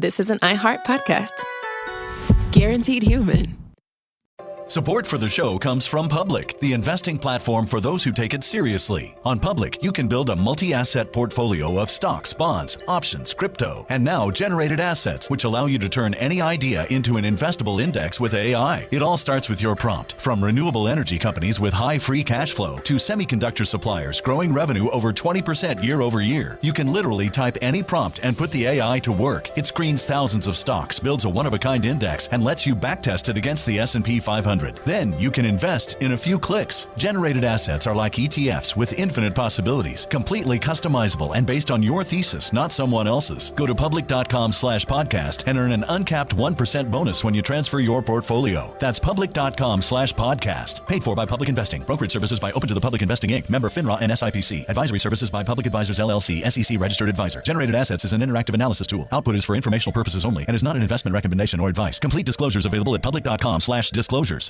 this is an iHeart podcast. Guaranteed human. Support for the show comes from Public, the investing platform for those who take it seriously. On Public, you can build a multi-asset portfolio of stocks, bonds, options, crypto, and now generated assets, which allow you to turn any idea into an investable index with AI. It all starts with your prompt. From renewable energy companies with high free cash flow to semiconductor suppliers growing revenue over 20% year over year, you can literally type any prompt and put the AI to work. It screens thousands of stocks, builds a one-of-a-kind index, and lets you backtest it against the S&P 500. Then you can invest in a few clicks. Generated assets are like ETFs with infinite possibilities, completely customizable and based on your thesis, not someone else's. Go to public.com/podcast and earn an uncapped 1% bonus when you transfer your portfolio. That's public.com/podcast. Paid for by Public Investing. Brokerage services by Open to the Public Investing Inc. Member FINRA and SIPC. Advisory services by Public Advisors LLC, SEC registered advisor. Generated assets is an interactive analysis tool. Output is for informational purposes only and is not an investment recommendation or advice. Complete disclosures available at public.com/disclosures.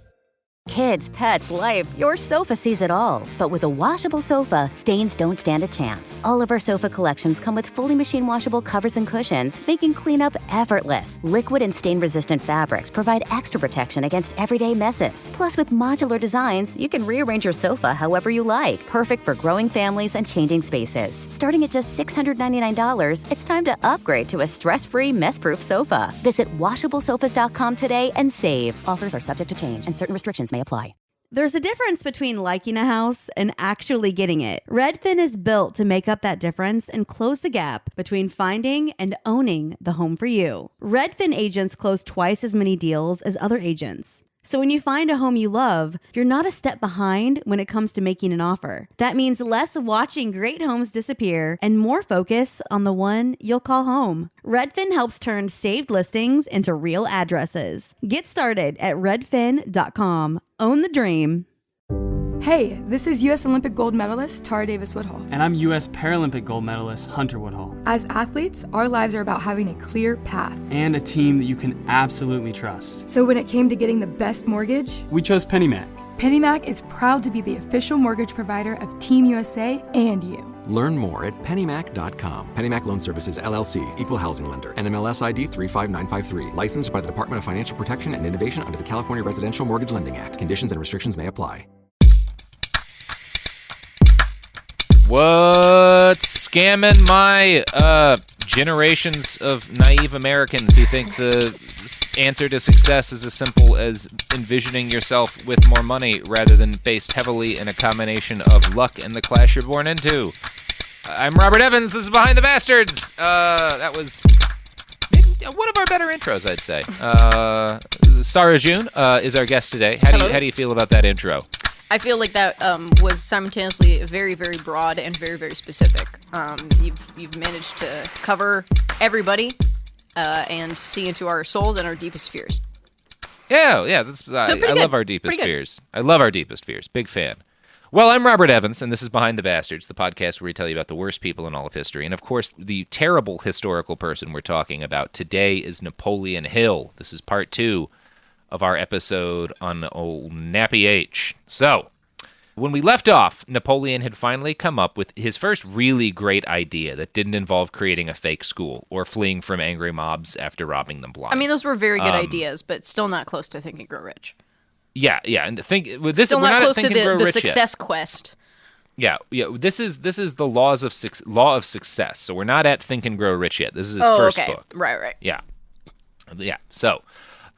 Kids, pets, life, your sofa sees it all. But with a washable sofa, stains don't stand a chance. All of our sofa collections come with fully machine washable covers and cushions, making cleanup effortless. Liquid and stain-resistant fabrics provide extra protection against everyday messes. Plus, with modular designs, you can rearrange your sofa however you like. Perfect for growing families and changing spaces. Starting at just $699, it's time to upgrade to a stress-free, mess-proof sofa. Visit washablesofas.com today and save. Offers are subject to change and certain restrictions may apply. There's a difference between liking a house and actually getting it. Redfin is built to make up that difference and close the gap between finding and owning the home for you. Redfin agents close twice as many deals as other agents. So when you find a home you love, you're not a step behind when it comes to making an offer. That means less watching great homes disappear and more focus on the one you'll call home. Redfin helps turn saved listings into real addresses. Get started at redfin.com. Own the dream. Hey, this is U.S. Olympic gold medalist Tara Davis-Woodhull. And I'm U.S. Paralympic gold medalist Hunter Woodhull. As athletes, our lives are about having a clear path. And a team that you can absolutely trust. So when it came to getting the best mortgage, we chose PennyMac. PennyMac is proud to be the official mortgage provider of Team USA and you. Learn more at pennymac.com. PennyMac Loan Services, LLC, Equal Housing Lender, NMLS ID 35953. Licensed by the Department of Financial Protection and Innovation under the California Residential Mortgage Lending Act. Conditions and restrictions may apply. What's scamming my generations of naive Americans who think the answer to success is as simple as envisioning yourself with more money rather than based heavily in a combination of luck and the class you're born into? I'm Robert Evans. This is Behind the Bastards. That was one of our better intros, I'd say. Sara June is our guest today. How do you feel about that intro? I feel like that was simultaneously very, very broad and very, very specific. You've managed to cover everybody and see into our souls and our deepest fears. Yeah. I love our deepest fears. I love our deepest fears. Big fan. Well, I'm Robert Evans, and this is Behind the Bastards, the podcast where we tell you about the worst people in all of history. And, of course, the terrible historical person we're talking about today is Napoleon Hill. This is part 2 of our episode on old Nappy H. So, when we left off, Napoleon had finally come up with his first really great idea that didn't involve creating a fake school or fleeing from angry mobs after robbing them blind. I mean, those were very good ideas, but still not close to Think and Grow Rich. Yeah, and still not close to the success quest. Yeah. This is the law of success. So we're not at Think and Grow Rich yet. This is his first book. Right. Yeah. So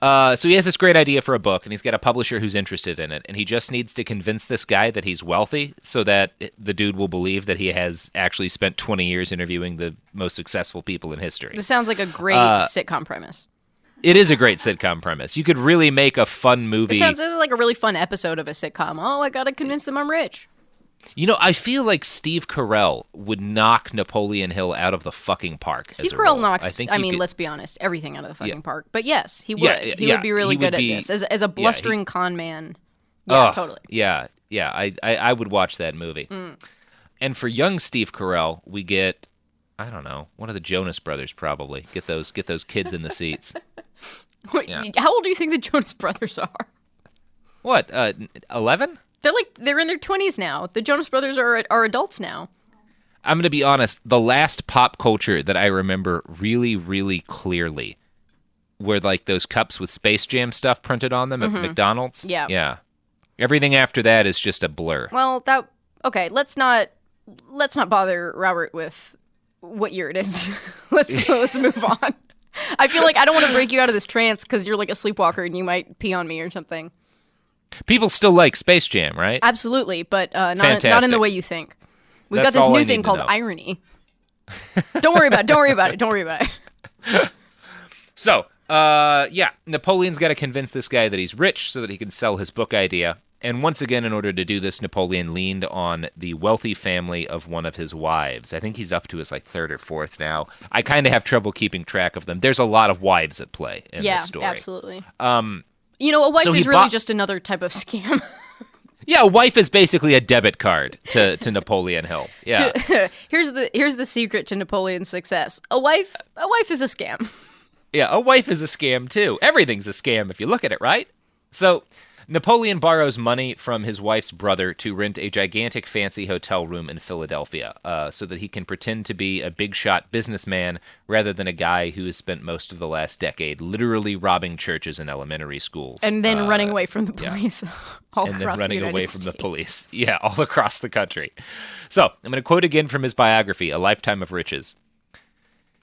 he has this great idea for a book, and he's got a publisher who's interested in it, and he just needs to convince this guy that he's wealthy so that the dude will believe that he has actually spent 20 years interviewing the most successful people in history. This sounds like a great sitcom premise. It is a great sitcom premise. You could really make a fun movie. It sounds like a really fun episode of a sitcom. Oh, I gotta convince them I'm rich. You know, I feel like Steve Carell would knock Napoleon Hill out of the fucking park. Steve Carell knocks, let's be honest, everything out of the fucking park. But yes, he would. He would be really good at this. As a blustering con man. Yeah, totally. Yeah. I would watch that movie. And for young Steve Carell, we get, I don't know, one of the Jonas Brothers probably. Get those kids in the seats. How old do you think the Jonas Brothers are? What, 11? They're in their 20s now. The Jonas Brothers are adults now. I'm going to be honest, the last pop culture that I remember really, really clearly were like those cups with Space Jam stuff printed on them at McDonald's. Yeah. Yeah. Everything after that is just a blur. Well, okay, let's not bother Robert with what year it is. Let's move on. I feel like I don't want to break you out of this trance because you're like a sleepwalker and you might pee on me or something. People still like Space Jam, right? Absolutely, but not in the way you think. We've got this new thing called irony. Don't worry about it. So, Napoleon's got to convince this guy that he's rich so that he can sell his book idea. And once again, in order to do this, Napoleon leaned on the wealthy family of one of his wives. I think he's up to his third or fourth now. I kind of have trouble keeping track of them. There's a lot of wives at play in this story. Yeah, absolutely. A wife is really just another type of scam. Yeah, a wife is basically a debit card to Napoleon Hill. Yeah. Here's the secret to Napoleon's success. A wife is a scam. Yeah, a wife is a scam too. Everything's a scam if you look at it, right? So Napoleon borrows money from his wife's brother to rent a gigantic fancy hotel room in Philadelphia so that he can pretend to be a big-shot businessman rather than a guy who has spent most of the last decade literally robbing churches and elementary schools. And then running away from the police all across the United States. Yeah, all across the country. So I'm going to quote again from his biography, A Lifetime of Riches.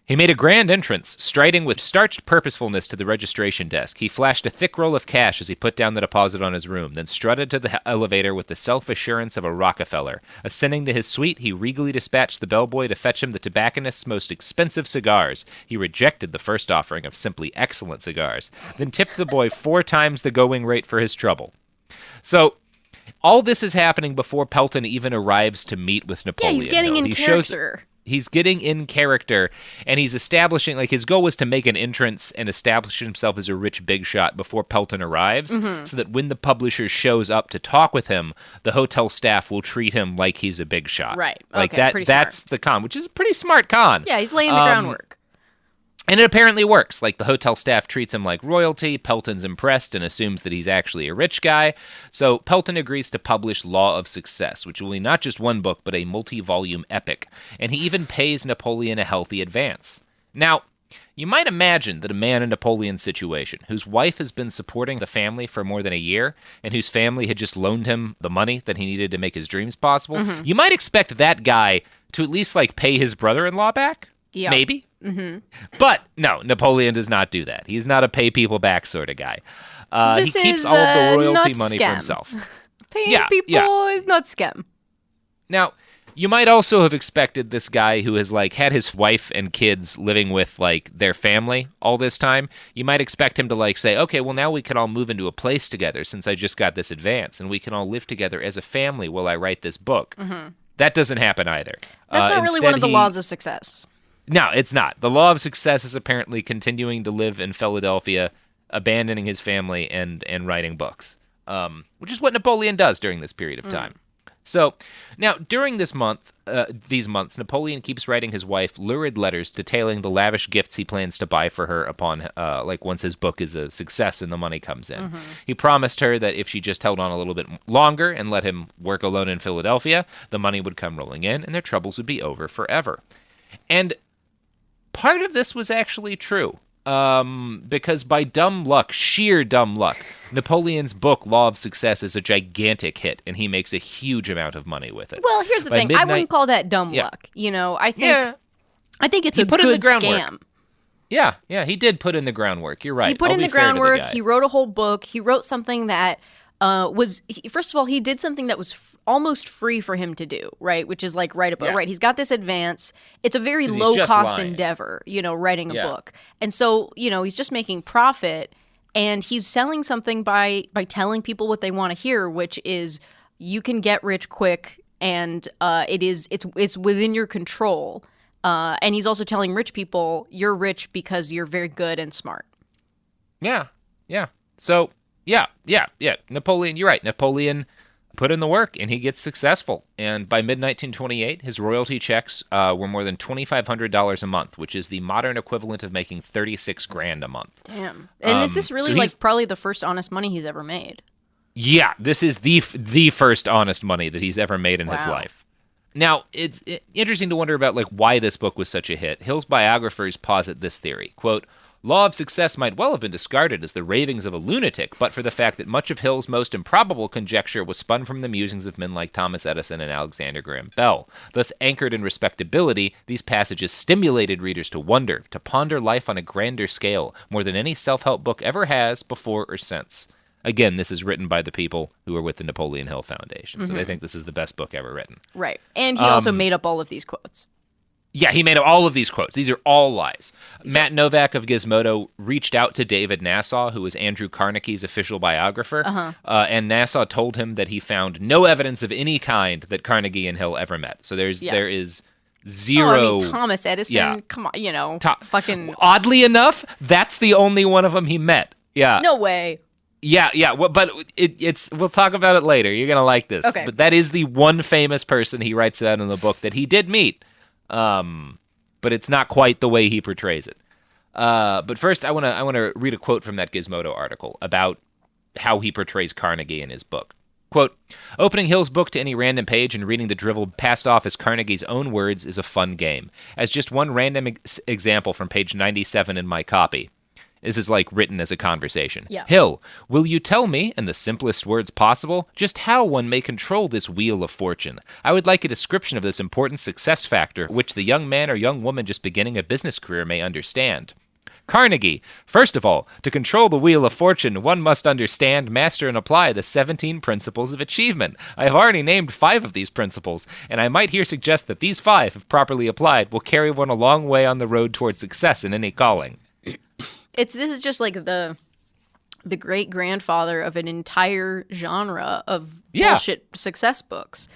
He made a grand entrance, striding with starched purposefulness to the registration desk. He flashed a thick roll of cash as he put down the deposit on his room, then strutted to the elevator with the self-assurance of a Rockefeller. Ascending to his suite, he regally dispatched the bellboy to fetch him the tobacconist's most expensive cigars. He rejected the first offering of simply excellent cigars, then tipped the boy 4 times the going rate for his trouble. So all this is happening before Pelton even arrives to meet with Napoleon. Yeah, he's getting in character. He's getting in character, and he's establishing, his goal was to make an entrance and establish himself as a rich big shot before Pelton arrives, so that when the publisher shows up to talk with him, the hotel staff will treat him like he's a big shot. Right. That's the con, which is a pretty smart con. Yeah, he's laying the groundwork. And it apparently works. The hotel staff treats him like royalty. Pelton's impressed and assumes that he's actually a rich guy. So Pelton agrees to publish Law of Success, which will be not just one book, but a multi-volume epic. And he even pays Napoleon a healthy advance. Now, you might imagine that a man in Napoleon's situation, whose wife has been supporting the family for more than a year, and whose family had just loaned him the money that he needed to make his dreams possible, you might expect that guy to at least, pay his brother-in-law back? Yeah. Maybe. But no, Napoleon does not do that. He's not a pay people back sort of guy. He keeps all of the royalty money for himself. Paying people is not scam. Now, you might also have expected this guy who has had his wife and kids living with their family all this time. You might expect him to say, okay, well now we can all move into a place together since I just got this advance, and we can all live together as a family while I write this book. That doesn't happen either. That's not really one of the laws of success. No, it's not. The law of success is apparently continuing to live in Philadelphia, abandoning his family, and writing books, which is what Napoleon does during this period of time. So now, during these months, Napoleon keeps writing his wife lurid letters detailing the lavish gifts he plans to buy for her upon, once his book is a success and the money comes in. He promised her that if she just held on a little bit longer and let him work alone in Philadelphia, the money would come rolling in and their troubles would be over forever. And part of this was actually true, because by sheer dumb luck, Napoleon's book, Law of Success, is a gigantic hit, and he makes a huge amount of money with it. Well, here's the thing. I wouldn't call that dumb luck. I think it's a good scam. Yeah, he did put in the groundwork. You're right. He put in the groundwork. He wrote a whole book. He wrote something that first of all, he did something that was almost free for him to do, right? Which is write a book, right? He's got this advance. It's a very low-cost endeavor, writing a book. And so, he's just making profit, and he's selling something by telling people what they want to hear, which is you can get rich quick, and it's within your control. And he's also telling rich people you're rich because you're very good and smart. Yeah. So, yeah. Napoleon, you're right. Napoleon put in the work, and he gets successful. And by mid-1928, his royalty checks were more than $2,500 a month, which is the modern equivalent of making $36,000 a month. Damn. And is this really probably the first honest money he's ever made? Yeah, this is the first honest money that he's ever made in his life. Now, it's interesting to wonder about why this book was such a hit. Hill's biographers posit this theory. Quote, Law of Success might well have been discarded as the ravings of a lunatic, but for the fact that much of Hill's most improbable conjecture was spun from the musings of men like Thomas Edison and Alexander Graham Bell. Thus, anchored in respectability, these passages stimulated readers to wonder, to ponder life on a grander scale, more than any self-help book ever has before or since. Again, this is written by the people who are with the Napoleon Hill Foundation, so they think this is the best book ever written. Right. And he also made up all of these quotes. Yeah, he made up all of these quotes. These are all lies. Matt Novak of Gizmodo reached out to David Nassau, who was Andrew Carnegie's official biographer, and Nassau told him that he found no evidence of any kind that Carnegie and Hill ever met. So there is zero. Thomas Edison, come on, fucking. Oddly enough, that's the only one of them he met. Yeah. No way. Yeah, but it's. We'll talk about it later. You're gonna like this. Okay. But that is the one famous person he writes about in the book that he did meet. But it's not quite the way he portrays it. But first, I want to read a quote from that Gizmodo article about how he portrays Carnegie in his book. Quote, opening Hill's book to any random page and reading the drivel passed off as Carnegie's own words is a fun game. As just one random example from page 97 in my copy. This is written as a conversation. Yeah. Hill, will you tell me, in the simplest words possible, just how one may control this wheel of fortune? I would like a description of this important success factor, which the young man or young woman just beginning a business career may understand. Carnegie, first of all, to control the wheel of fortune, one must understand, master, and apply the 17 principles of achievement. I have already named 5 of these principles, and I might here suggest that these 5, if properly applied, will carry one a long way on the road towards success in any calling. This is just the great grandfather of an entire genre of bullshit success books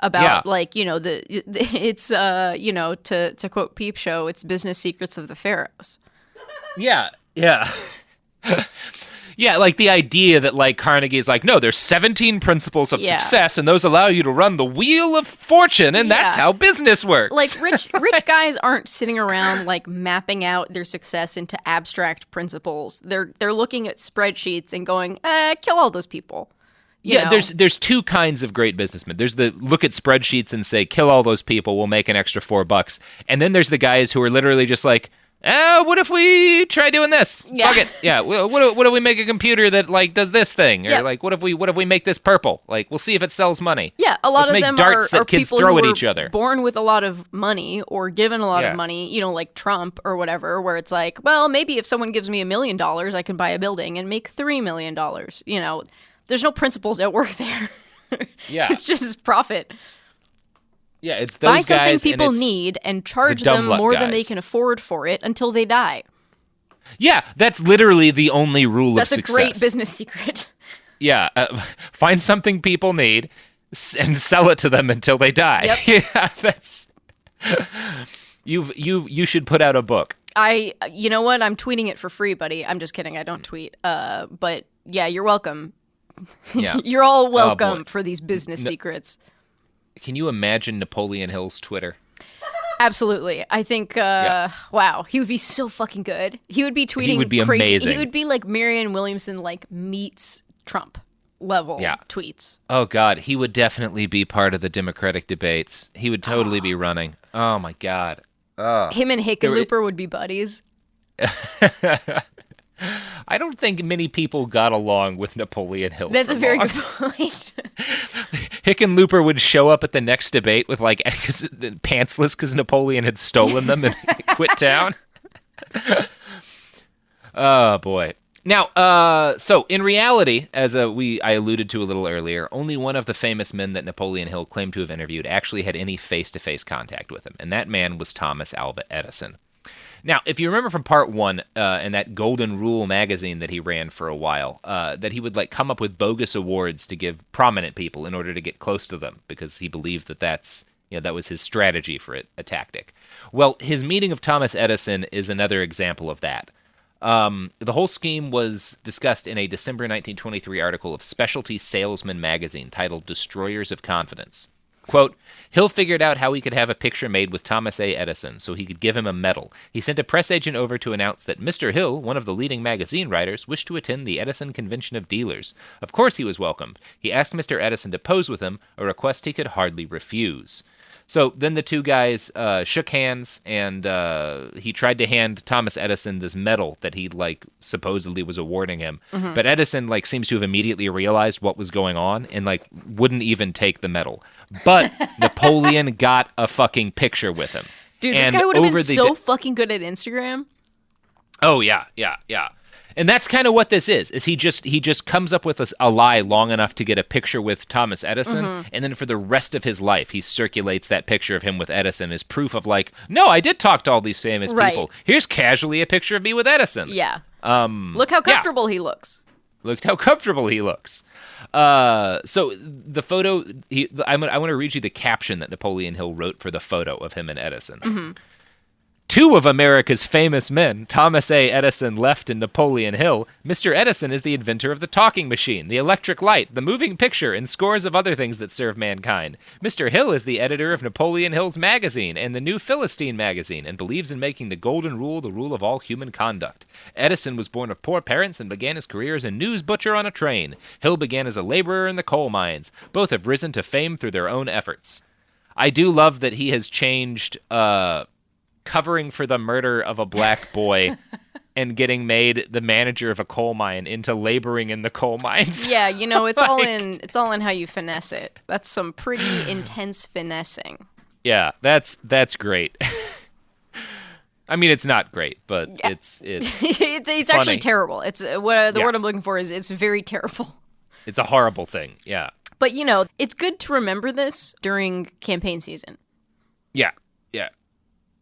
about it's to quote Peep Show, it's business secrets of the pharaohs. Yeah. Yeah, the idea that Carnegie is no, there's 17 principles of success, and those allow you to run the wheel of fortune, and that's how business works. Rich guys aren't sitting around mapping out their success into abstract principles. They're looking at spreadsheets and going, kill all those people. You know? There's 2 kinds of great businessmen. There's the look at spreadsheets and say, kill all those people, we'll make an extra $4. And then there's the guys who are literally just what if we try doing this? Yeah. Fuck it. Yeah. What if we make a computer that does this thing? Or what if we make this purple? We'll see if it sells money. Yeah, a lot Let's of make them darts are that kids people throw who at were each other. born with a lot of money or given a lot of money, like Trump or whatever, where it's well, maybe if someone gives me $1 million, I can buy a building and make $3 million. There's no principles at work there. Yeah. It's just profit. Yeah, it's those buy something guys people and need and charge them more than they can afford for it until they die. Yeah, that's literally the only rule of success. That's a great business secret. Yeah, find something people need and sell it to them until they die. Yep. Yeah, that's you should put out a book. You know what? I'm tweeting it for free, buddy. I'm just kidding. I don't tweet. But yeah, you're welcome. Yeah, you're all welcome for these business secrets. Can you imagine Napoleon Hill's Twitter? Absolutely. I think, wow, he would be so fucking good. He would be tweeting He would be crazy. amazing. He would be like Marianne Williamson, meets Trump level tweets. Oh, God. He would definitely be part of the Democratic debates. He would totally be running. Oh, my God. Him and Hickenlooper would be buddies. I don't think many people got along with Napoleon Hill. That's a very good point. Hickenlooper would show up at the next debate with pantsless because Napoleon had stolen them and quit town. Oh boy. Now, so in reality, as I alluded to a little earlier, only one of the famous men that Napoleon Hill claimed to have interviewed actually had any face-to-face contact with him, and that man was Thomas Alva Edison. Now, if you remember from part 1, in that Golden Rule magazine that he ran for a while, that he would come up with bogus awards to give prominent people in order to get close to them, because he believed that was his strategy for a tactic. Well, his meeting of Thomas Edison is another example of that. The whole scheme was discussed in a December 1923 article of Specialty Salesman magazine titled Destroyers of Confidence. Quote, Hill figured out how he could have a picture made with Thomas A. Edison so he could give him a medal. He sent a press agent over to announce that Mr. Hill, one of the leading magazine writers, wished to attend the Edison Convention of Dealers. Of course he was welcomed. He asked Mr. Edison to pose with him, a request he could hardly refuse. So then the two guys shook hands, and he tried to hand Thomas Edison this medal that he like supposedly was awarding him. But Edison like seems to have immediately realized what was going on and like wouldn't even take the medal. But Napoleon got a fucking picture with him. Dude, this guy would have been so fucking good at Instagram. Oh yeah. And that's kind of what this is he just comes up with a lie long enough to get a picture with Thomas Edison, and then for the rest of his life, he circulates that picture of him with Edison as proof of like, no, I did talk to all these famous people. Here's casually a picture of me with Edison. Yeah. Look how comfortable he looks. Look how comfortable he looks. So the photo, I want to read you the caption that Napoleon Hill wrote for the photo of him and Edison. Two of America's famous men, Thomas A. Edison left and Napoleon Hill. Mr. Edison is the inventor of the talking machine, the electric light, the moving picture, and scores of other things that serve mankind. Mr. Hill is the editor of Napoleon Hill's magazine and the New Philistine magazine, and believes in making the golden rule the rule of all human conduct. Edison was born of poor parents and began his career as a news butcher on a train. Hill began as a laborer in the coal mines. Both have risen to fame through their own efforts. I do love that he has changed covering for the murder of a black boy and getting made the manager of a coal mine into laboring in the coal mines. Yeah, you know, it's all in how you finesse it. That's some pretty intense finessing. Yeah, that's great. I mean, it's not great, but yeah. it's it's actually terrible. It's the word I'm looking for is it's very terrible. It's a horrible thing. Yeah. But you know, it's good to remember this during campaign season. Yeah.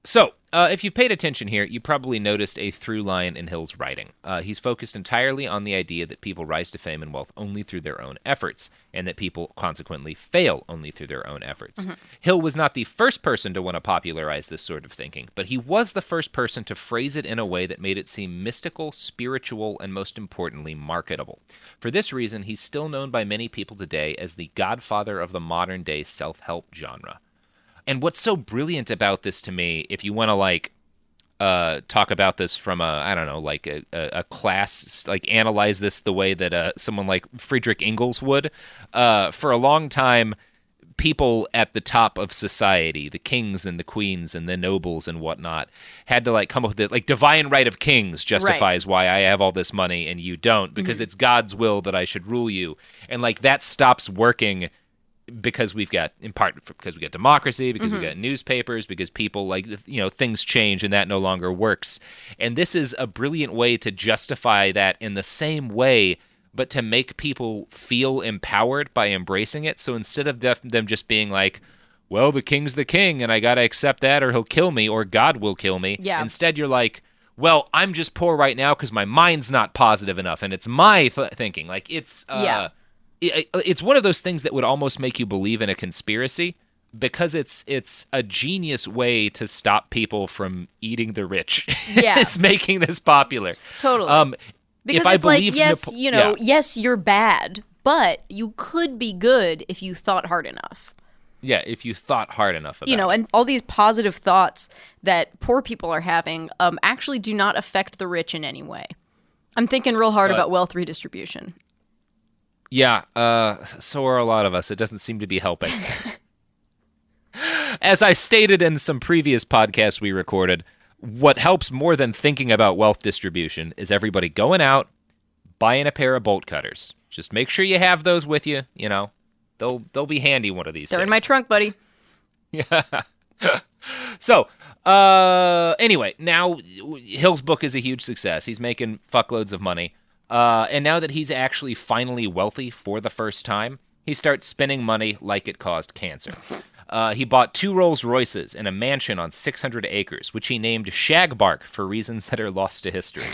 So, if you've paid attention here, you probably noticed a through line in Hill's writing. He's focused entirely on the idea that people rise to fame and wealth only through their own efforts, and that people consequently fail only through their own efforts. Hill was not the first person to want to popularize this sort of thinking, but he was the first person to phrase it in a way that made it seem mystical, spiritual, and most importantly, marketable. For this reason, he's still known by many people today as the godfather of the modern-day self-help genre. And what's so brilliant about this to me, if you want to talk about this from a class, like analyze this the way that someone like Friedrich Engels would, for a long time, people at the top of society, the kings and the queens and the nobles and whatnot, had to like come up with it, like divine right of kings justifies why I have all this money and you don't, because it's God's will that I should rule you. And like that stops working because we've got, in part because we got democracy, because we got newspapers, because people like, you know, things change and that no longer works. And this is a brilliant way to justify that in the same way, but to make people feel empowered by embracing it. So instead of them just being like, well, the king's the king and I got to accept that or he'll kill me or God will kill me. Yeah. Instead, you're like, well, I'm just poor right now because my mind's not positive enough and it's my thinking. Like it's... It's one of those things that would almost make you believe in a conspiracy because it's a genius way to stop people from eating the rich. Yeah. It's making this popular. Totally. Because it's like, yes, yes, you're bad, but you could be good if you thought hard enough. Yeah, if you thought hard enough about it. And all these positive thoughts that poor people are having actually do not affect the rich in any way. I'm thinking real hard about wealth redistribution. Yeah, so are a lot of us. It doesn't seem to be helping. As I stated in some previous podcasts we recorded, what helps more than thinking about wealth distribution is everybody going out, buying a pair of bolt cutters. Just make sure you have those with you, you know. They'll be handy one of these days. They're in my trunk, buddy. Yeah. So, anyway, now Hill's book is a huge success. He's making fuckloads of money. And now that he's actually finally wealthy for the first time, he starts spending money like it caused cancer. He bought 2 Rolls Royces and a mansion on 600 acres, which he named Shagbark for reasons that are lost to history.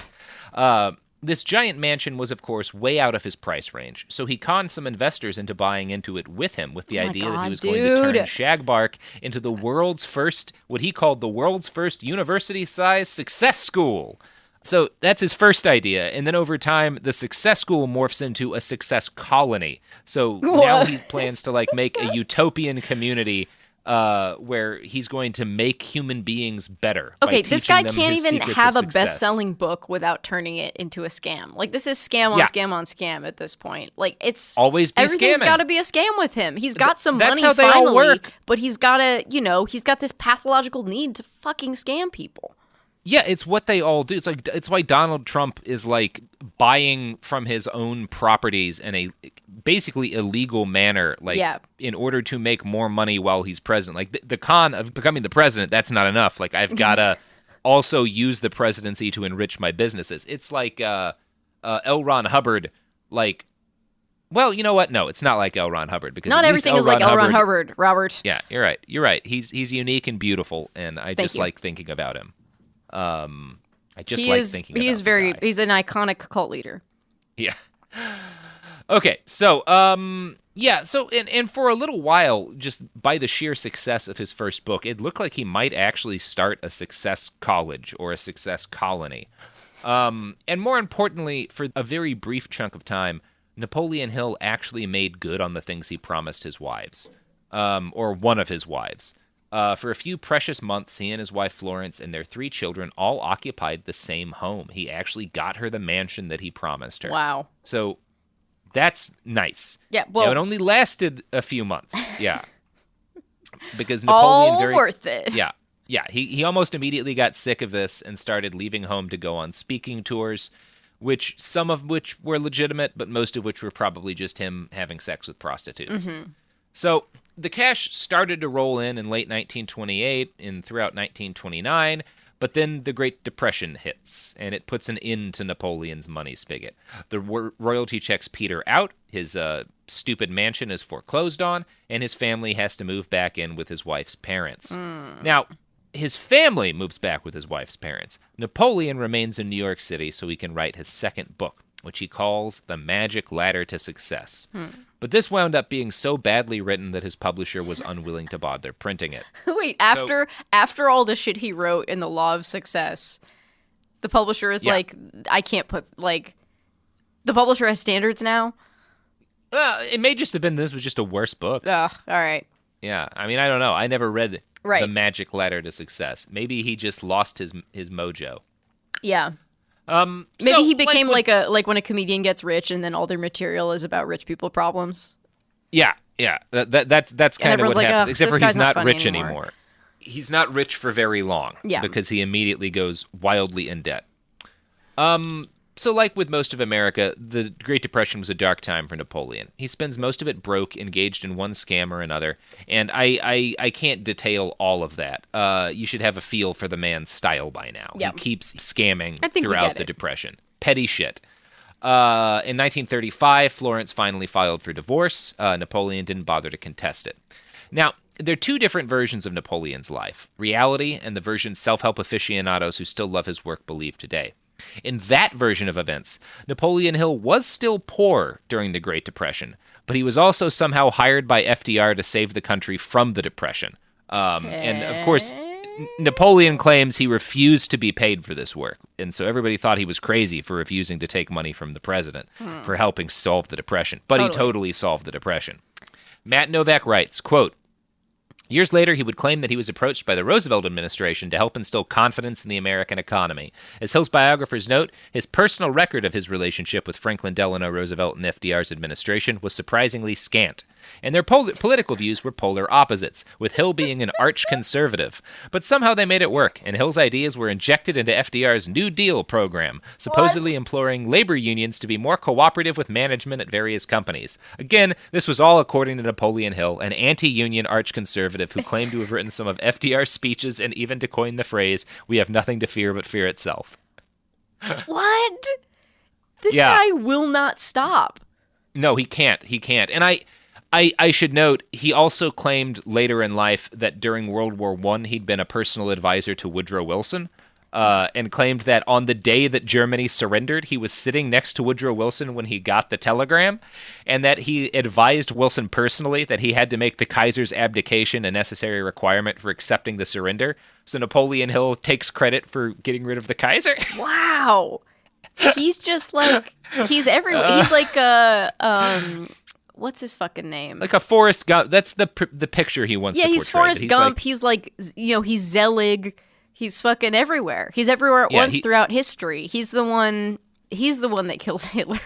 This giant mansion was, of course, way out of his price range, so he conned some investors into buying into it with him with the idea that he was going to turn Shagbark into the world's first, what he called the world's first university-sized success school. So that's his first idea, and then over time, the success school morphs into a success colony. So now he plans to like make a utopian community where he's going to make human beings better. Okay, this guy can't even have a best-selling book without turning it into a scam. Like, this is scam on scam on scam at this point. Like, it's always be everything's scamming. got to be a scam with him. He's got some That's money how they finally, all work. but he's got to, he's got this pathological need to fucking scam people. Yeah, it's what they all do. It's why Donald Trump is like buying from his own properties in a basically illegal manner, like in order to make more money while he's president. Like the con of becoming the president, that's not enough. Like I've got to also use the presidency to enrich my businesses. It's like L. Ron Hubbard, like, well, you know what? No, it's not like L. Ron Hubbard because not everything is like L. Ron Hubbard, Robert. Yeah, you're right. You're right. He's unique and beautiful, and I just like thinking about him. I just like thinking about him. He's an iconic cult leader. Yeah. Okay, so and for a little while, just by the sheer success of his first book, it looked like he might actually start a success college or a success colony. And more importantly, for a very brief chunk of time, Napoleon Hill actually made good on the things he promised his wives, or one of his wives. For a few precious months, he and his wife Florence and their 3 children all occupied the same home. He actually got her the mansion that he promised her. Wow. So that's nice. Yeah, well... it only lasted a few months. Yeah. Because Napoleon... worth it. Yeah. Yeah, he almost immediately got sick of this and started leaving home to go on speaking tours, some of which were legitimate, but most of which were probably just him having sex with prostitutes. Mm-hmm. So... the cash started to roll in late 1928 and throughout 1929, but then the Great Depression hits, and it puts an end to Napoleon's money spigot. The royalty checks peter out, his stupid mansion is foreclosed on, and his family has to move back in with his wife's parents. Now, his family moves back with his wife's parents. Napoleon remains in New York City so he can write his second book, which he calls The Magic Ladder to Success. But this wound up being so badly written that his publisher was unwilling to bother printing it. Wait, after all the shit he wrote in The Law of Success, the publisher is like, I can't put, like, the publisher has standards now? It may just have been this was just a worse book. Oh, all right. Yeah, I mean, I don't know. I never read The Magic Ladder to Success. Maybe he just lost his mojo. Yeah. Maybe he became like when a comedian gets rich and then all their material is about rich people problems. Yeah. That's kind of what happened. Except for he's not rich anymore. He's not rich for very long. Yeah. Because he immediately goes wildly in debt. So like with most of America, the Great Depression was a dark time for Napoleon. He spends most of it broke, engaged in one scam or another, and I can't detail all of that. You should have a feel for the man's style by now. Yeah. He keeps scamming throughout the Depression. Petty shit. In 1935, Florence finally filed for divorce. Napoleon didn't bother to contest it. Now, there are 2 different versions of Napoleon's life, reality and the version self-help aficionados who still love his work believe today. In that version of events, Napoleon Hill was still poor during the Great Depression, but he was also somehow hired by FDR to save the country from the Depression. And of course, Napoleon claims he refused to be paid for this work, and so everybody thought he was crazy for refusing to take money from the president for helping solve the Depression. But he totally solved the Depression. Matt Novak writes, quote, years later, he would claim that he was approached by the Roosevelt administration to help instill confidence in the American economy. As Hill's biographers note, his personal record of his relationship with Franklin Delano Roosevelt and FDR's administration was surprisingly scant, and their political views were polar opposites, with Hill being an arch-conservative. But somehow they made it work, and Hill's ideas were injected into FDR's New Deal program, supposedly imploring labor unions to be more cooperative with management at various companies. Again, this was all according to Napoleon Hill, an anti-union arch-conservative who claimed to have written some of FDR's speeches and even to coin the phrase, "We have nothing to fear but fear itself." What? This guy will not stop. No, he can't. And I should note, he also claimed later in life that during World War I, he'd been a personal advisor to Woodrow Wilson, and claimed that on the day that Germany surrendered, he was sitting next to Woodrow Wilson when he got the telegram, and that he advised Wilson personally that he had to make the Kaiser's abdication a necessary requirement for accepting the surrender. So Napoleon Hill takes credit for getting rid of the Kaiser. Wow. He's just like, he's everywhere. He's like what's his fucking name? Like a Forrest Gump. That's the picture he wants to portray. Yeah, he's Forrest Gump. Like, he's like, he's Zelig. He's fucking everywhere. He's everywhere at once throughout history. He's the one that kills Hitler.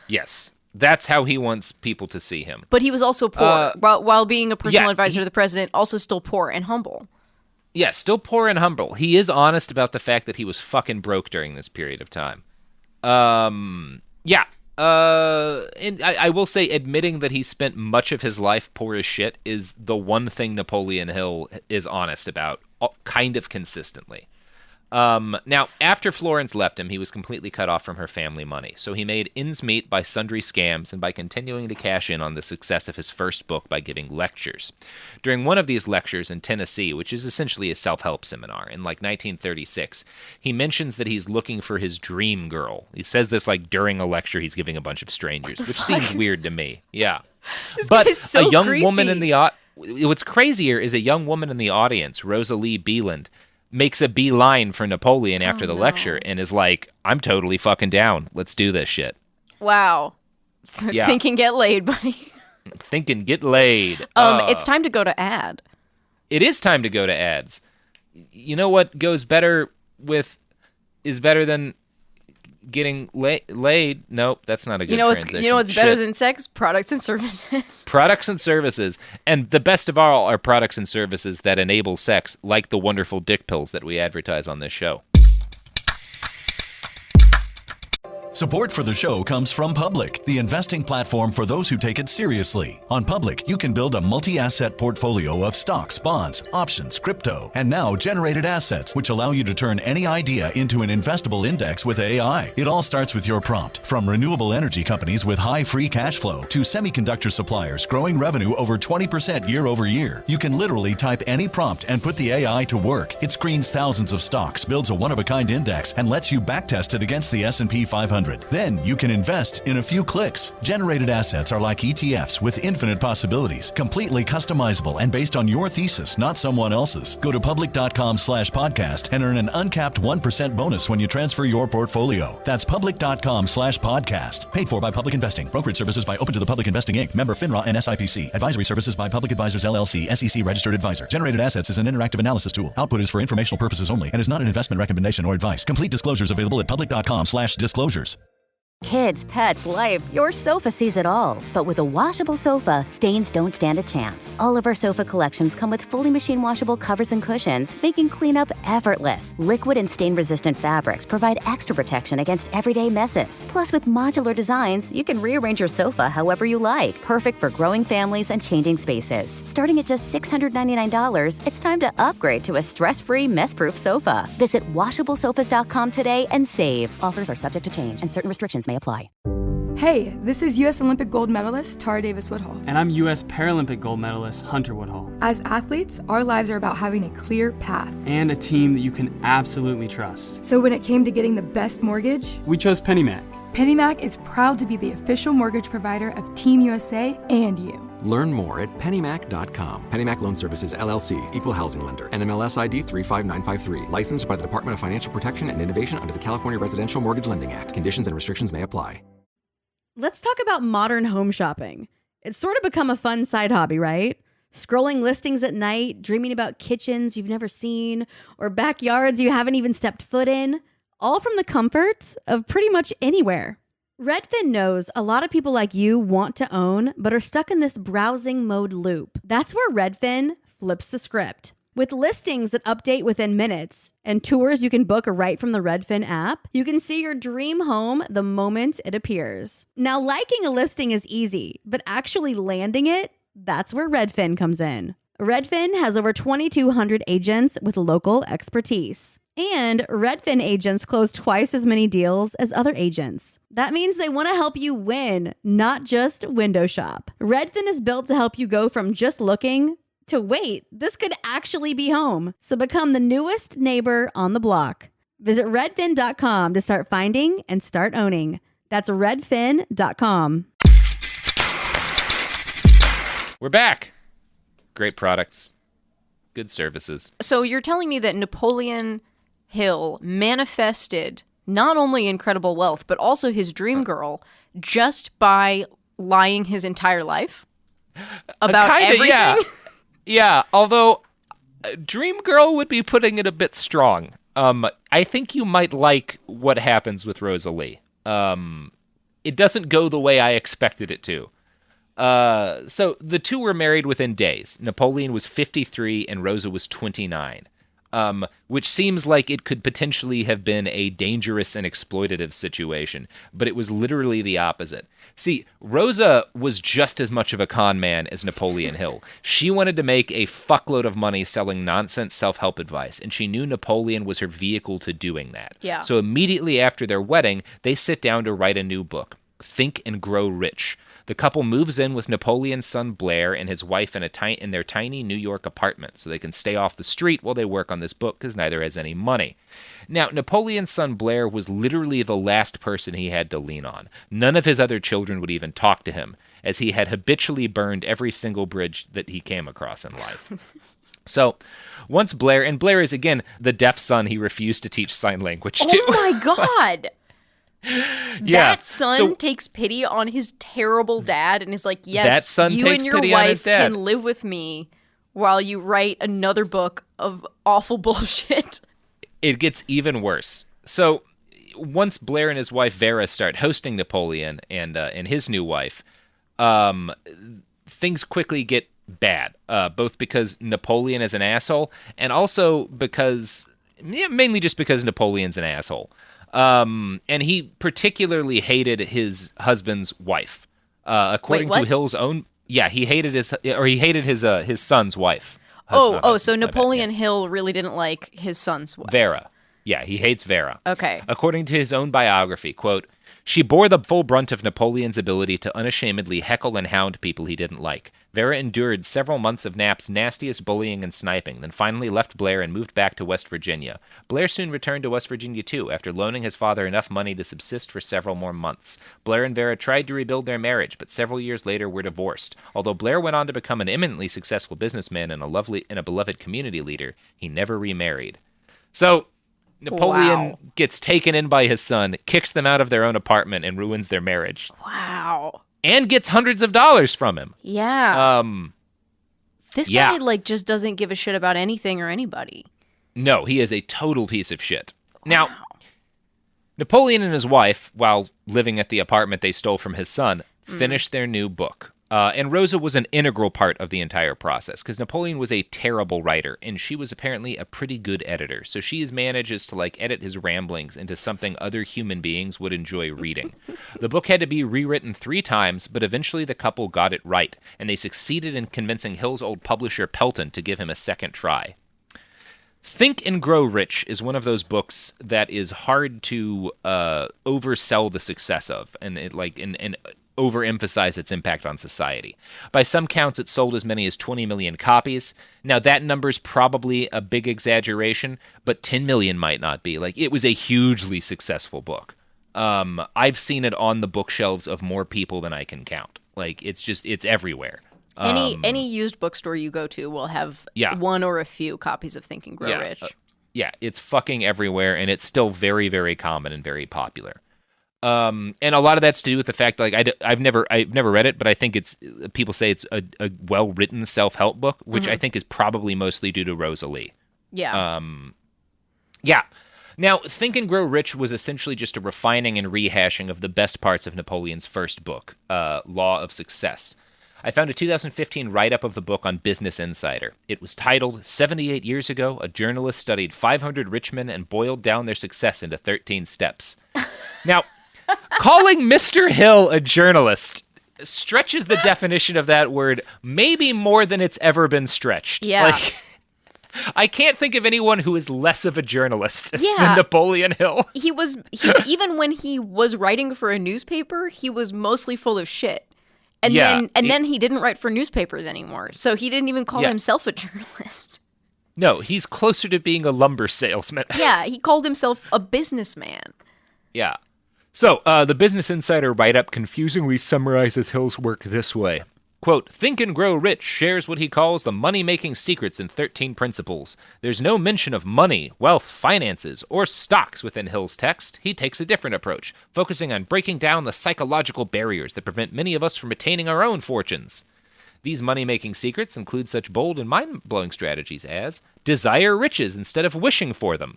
Yes. That's how he wants people to see him. But he was also poor. While being a personal advisor to the president, also still poor and humble. Yeah, still poor and humble. He is honest about the fact that he was fucking broke during this period of time. And I will say admitting that he spent much of his life poor as shit is the one thing Napoleon Hill is honest about, kind of consistently. Now, after Florence left him, he was completely cut off from her family money, so he made ends meet by sundry scams and by continuing to cash in on the success of his first book by giving lectures. During one of these lectures in Tennessee, which is essentially a self-help seminar, in 1936, he mentions that he's looking for his dream girl. He says this during a lecture he's giving a bunch of strangers, which seems weird to me. Yeah. But so a young creepy. woman in what's crazier is a young woman in the audience, Rosalie Beeland, makes a beeline for Napoleon after the lecture and is like, I'm totally fucking down. Let's do this shit. Wow. Yeah. Think and get laid, buddy. Think and get laid. It's time to go to ad. It is time to go to ads. You know what is better than getting laid? Nope, that's not a good transition. You know what's better than sex? Products and services. Products and services. And the best of all are products and services that enable sex, like the wonderful dick pills that we advertise on this show. Support for the show comes from Public, the investing platform for those who take it seriously. On Public, you can build a multi-asset portfolio of stocks, bonds, options, crypto, and now generated assets, which allow you to turn any idea into an investable index with AI. It all starts with your prompt. From renewable energy companies with high free cash flow to semiconductor suppliers growing revenue over 20% year over year, you can literally type any prompt and put the AI to work. It screens thousands of stocks, builds a one-of-a-kind index, and lets you backtest it against the S&P 500. Then you can invest in a few clicks. Generated assets are like ETFs with infinite possibilities, completely customizable and based on your thesis, not someone else's. Go to public.com/podcast and earn an uncapped 1% bonus when you transfer your portfolio. That's public.com/podcast. Paid for by Public Investing. Brokerage services by Open to the Public Investing Inc. Member FINRA and SIPC. Advisory services by Public Advisors LLC, SEC registered advisor. Generated assets is an interactive analysis tool. Output is for informational purposes only and is not an investment recommendation or advice. Complete disclosures available at public.com/disclosures. Kids, pets, life, your sofa sees it all. But with a washable sofa, stains don't stand a chance. All of our sofa collections come with fully machine washable covers and cushions, making cleanup effortless. Liquid and stain-resistant fabrics provide extra protection against everyday messes. Plus, with modular designs, you can rearrange your sofa however you like. Perfect for growing families and changing spaces. Starting at just $699, it's time to upgrade to a stress-free, mess-proof sofa. Visit washablesofas.com today and save. Offers are subject to change, and certain restrictions may apply. Hey, this is U.S. Olympic gold medalist Tara Davis Woodhull. And I'm U.S. Paralympic gold medalist Hunter Woodhull. As athletes, our lives are about having a clear path. And a team that you can absolutely trust. So when it came to getting the best mortgage, we chose PennyMac. PennyMac is proud to be the official mortgage provider of Team USA and you. Learn more at pennymac.com. PennyMac Loan Services, LLC, Equal Housing Lender, NMLS ID 35953. Licensed by the Department of Financial Protection and Innovation under the California Residential Mortgage Lending Act. Conditions and restrictions may apply. Let's talk about modern home shopping. It's sort of become a fun side hobby, right? Scrolling listings at night, dreaming about kitchens you've never seen, or backyards you haven't even stepped foot in, all from the comfort of pretty much anywhere. Redfin knows a lot of people like you want to own, but are stuck in this browsing mode loop. That's where Redfin flips the script. With listings that update within minutes and tours you can book right from the Redfin app, you can see your dream home the moment it appears. Now, liking a listing is easy, but actually landing it, that's where Redfin comes in. Redfin has over 2,200 agents with local expertise. And Redfin agents close twice as many deals as other agents. That means they want to help you win, not just window shop. Redfin is built to help you go from just looking to wait, this could actually be home. So become the newest neighbor on the block. Visit redfin.com to start finding and start owning. That's redfin.com. We're back. Great products. Good services. So you're telling me that Napoleon Hill manifested not only incredible wealth, but also his dream girl just by lying his entire life about everything. Yeah, although Dream Girl would be putting it a bit strong. I think you might like what happens with Rosalie. It doesn't go the way I expected it to. So the two were married within days. Napoleon was 53 and Rosa was 29, which seems like it could potentially have been a dangerous and exploitative situation, but it was literally the opposite. See, Rosa was just as much of a con man as Napoleon Hill. She wanted to make a fuckload of money selling nonsense self-help advice, and she knew Napoleon was her vehicle to doing that. Yeah. So immediately after their wedding, they sit down to write a new book, Think and Grow Rich. The couple moves in with Napoleon's son Blair and his wife in their tiny New York apartment so they can stay off the street while they work on this book because neither has any money. Now, Napoleon's son Blair was literally the last person he had to lean on. None of his other children would even talk to him, as he had habitually burned every single bridge that he came across in life. So, once Blair is, again, the deaf son he refused to teach sign language to. Oh my God! Yeah. That son takes pity on his terrible dad and is like, yes, that son you takes and your pity on his wife dad. can live with me while you write another book of awful bullshit. It gets even worse. So once Blair and his wife Vera start hosting Napoleon and his new wife, things quickly get bad, both because Napoleon is an asshole and also mainly just because Napoleon's an asshole. And he particularly hated his husband's wife. According to Hill's own, he hated his son's wife. So Napoleon Hill really didn't like his son's wife. Vera. Yeah, he hates Vera. Okay. According to his own biography, quote, she bore the full brunt of Napoleon's ability to unashamedly heckle and hound people he didn't like. Vera endured several months of Nap's nastiest bullying and sniping, then finally left Blair and moved back to West Virginia. Blair soon returned to West Virginia, too, after loaning his father enough money to subsist for several more months. Blair and Vera tried to rebuild their marriage, but several years later were divorced. Although Blair went on to become an eminently successful businessman and a beloved community leader, he never remarried. So Napoleon gets taken in by his son, kicks them out of their own apartment, and ruins their marriage. Wow. And gets hundreds of dollars from him. Yeah. This guy, just doesn't give a shit about anything or anybody. No, he is a total piece of shit. Wow. Now, Napoleon and his wife, while living at the apartment they stole from his son, finished their new book. And Rosa was an integral part of the entire process because Napoleon was a terrible writer and she was apparently a pretty good editor. So she manages to edit his ramblings into something other human beings would enjoy reading. The book had to be rewritten 3 times, but eventually the couple got it right, and they succeeded in convincing Hill's old publisher Pelton to give him a second try. Think and Grow Rich is one of those books that is hard to oversell the success of, and overemphasize its impact on society. By some counts, it sold as many as 20 million copies. Now, that number's probably a big exaggeration, but 10 million might not be. It was a hugely successful book. I've seen it on the bookshelves of more people than I can count. It's everywhere. Any used bookstore you go to will have one or a few copies of Think and Grow Rich. It's fucking everywhere, and it's still very, very common and very popular. And a lot of that's to do with the fact that I've never read it, but I think people say it's a well-written self-help book, which I think is probably mostly due to Rosalie. Yeah. Now, Think and Grow Rich was essentially just a refining and rehashing of the best parts of Napoleon's first book, Law of Success. I found a 2015 write-up of the book on Business Insider. It was titled, 78 Years Ago, a Journalist Studied 500 Rich Men and Boiled Down Their Success into 13 Steps. Now, calling Mr. Hill a journalist stretches the definition of that word maybe more than it's ever been stretched. Yeah. I can't think of anyone who is less of a journalist than Napoleon Hill. He even when he was writing for a newspaper, he was mostly full of shit. And then he didn't write for newspapers anymore. So he didn't even call himself a journalist. No, he's closer to being a lumber salesman. Yeah, he called himself a businessman. Yeah. So, the Business Insider write-up confusingly summarizes Hill's work this way. Quote, Think and Grow Rich shares what he calls the money-making secrets in 13 principles. There's no mention of money, wealth, finances, or stocks within Hill's text. He takes a different approach, focusing on breaking down the psychological barriers that prevent many of us from attaining our own fortunes. These money-making secrets include such bold and mind-blowing strategies as desire riches instead of wishing for them.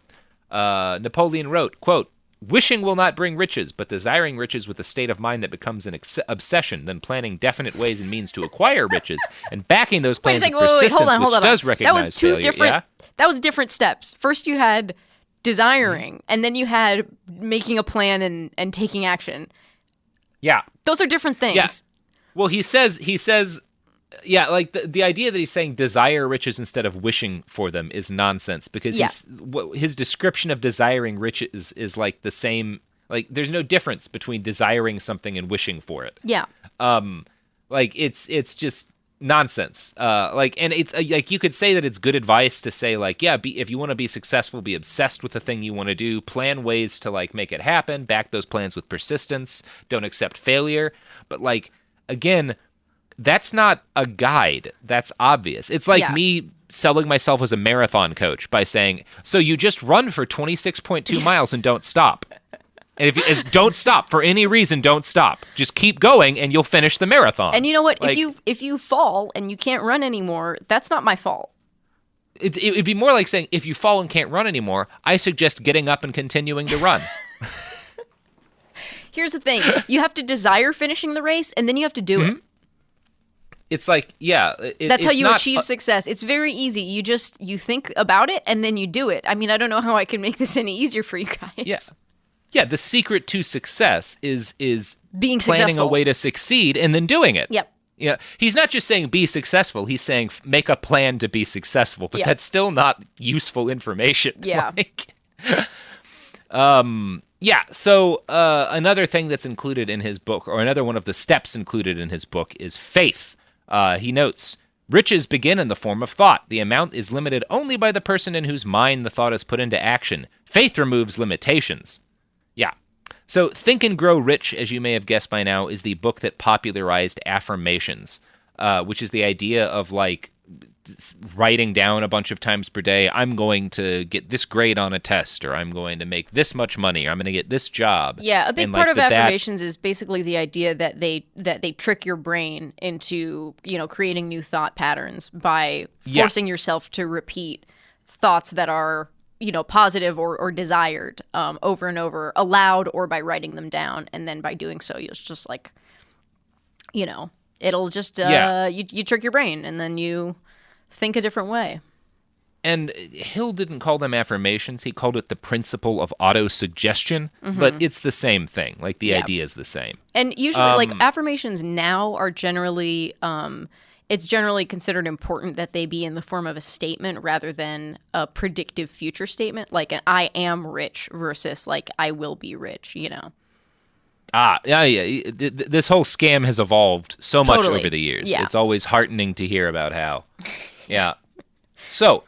Napoleon wrote, quote, Wishing will not bring riches, but desiring riches with a state of mind that becomes an obsession, then planning definite ways and means to acquire riches, and backing those plans with persistence, which does recognize failure. That was different steps. First you had desiring, and then you had making a plan and taking action. Yeah. Those are different things. Yeah. Well, he says, yeah, like the idea that he's saying desire riches instead of wishing for them is nonsense, because his description of desiring riches is like the same. Like, there's no difference between desiring something and wishing for it. Yeah. Like it's just nonsense. And it's like you could say that it's good advice to say like, yeah, if you want to be successful, be obsessed with the thing you want to do, plan ways to like make it happen, back those plans with persistence, don't accept failure. But like, again, that's not a guide. That's obvious. It's like me selling myself as a marathon coach by saying, so you just run for 26.2 miles and don't stop. And don't stop for any reason, don't stop. Just keep going and you'll finish the marathon. And you know what? Like, if you fall and you can't run anymore, that's not my fault. It'd be more like saying, if you fall and can't run anymore, I suggest getting up and continuing to run. Here's the thing. You have to desire finishing the race, and then you have to do it. It's like, that's how you achieve success. It's very easy. You think about it and then you do it. I mean, I don't know how I can make this any easier for you guys. Yeah. The secret to success is being planning successful, a way to succeed and then doing it. Yep. Yeah. He's not just saying be successful. He's saying make a plan to be successful. But that's still not useful information. Yeah. So another thing that's included in his book, or another one of the steps included in his book, is faith. He notes, riches begin in the form of thought. The amount is limited only by the person in whose mind the thought is put into action. Faith removes limitations. Yeah. So Think and Grow Rich, as you may have guessed by now, is the book that popularized affirmations, which is the idea of like writing down a bunch of times per day, I'm going to get this grade on a test, or I'm going to make this much money, or I'm going to get this job. Yeah, a big part of affirmations is basically the idea that they trick your brain into, creating new thought patterns by forcing yourself to repeat thoughts that are, positive or desired over and over, aloud or by writing them down. And then by doing so, you'll just like, it'll just, you trick your brain and then you think a different way. And Hill didn't call them affirmations. He called it the principle of auto-suggestion, but it's the same thing. Like, the idea is the same. And usually, affirmations now are generally, it's generally considered important that they be in the form of a statement rather than a predictive future statement, like an I am rich versus like I will be rich, This whole scam has evolved so much over the years. Yeah. It's always heartening to hear about how. Yeah. So,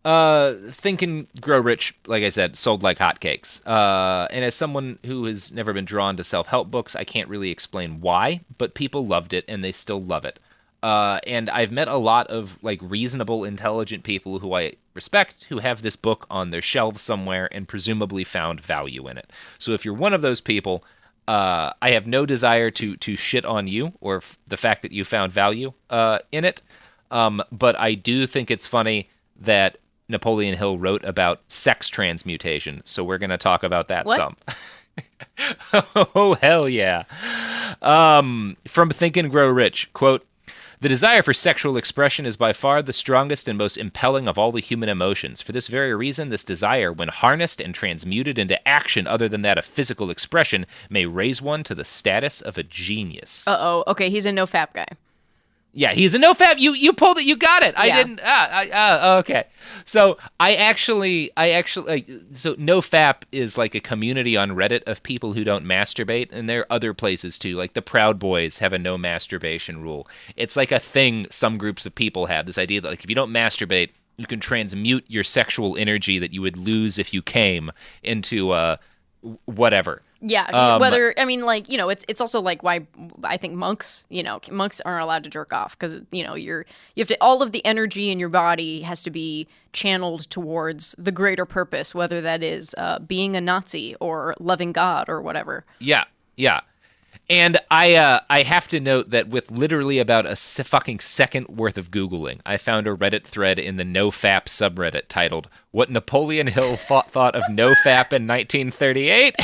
Think and Grow Rich, like I said, sold like hotcakes. And as someone who has never been drawn to self-help books, I can't really explain why, but people loved it and they still love it. And I've met a lot of like reasonable, intelligent people who I respect who have this book on their shelves somewhere and presumably found value in it. So if you're one of those people, I have no desire to shit on you or the fact that you found value in it. But I do think it's funny that Napoleon Hill wrote about sex transmutation, so we're going to talk about that some. Oh, hell yeah. From Think and Grow Rich, quote, the desire for sexual expression is by far the strongest and most impelling of all the human emotions. For this very reason, this desire, when harnessed and transmuted into action other than that of physical expression, may raise one to the status of a genius. Uh-oh. Okay, he's a no-fap guy. Yeah, he's a no-fap. You pulled it. You got it. I Yeah. didn't. Okay. So I actually, so no-fap is like a community on Reddit of people who don't masturbate, and there are other places too. Like the Proud Boys have a no masturbation rule. It's like a thing some groups of people have. This idea that like if you don't masturbate, you can transmute your sexual energy that you would lose if you came into whatever. Yeah, it's also like why I think monks aren't allowed to jerk off because you have to, all of the energy in your body has to be channeled towards the greater purpose, whether that is being a Nazi or loving God or whatever. Yeah. And I have to note that with literally about a fucking second worth of Googling, I found a Reddit thread in the NoFap subreddit titled, "What Napoleon Hill thought of NoFap in 1938?"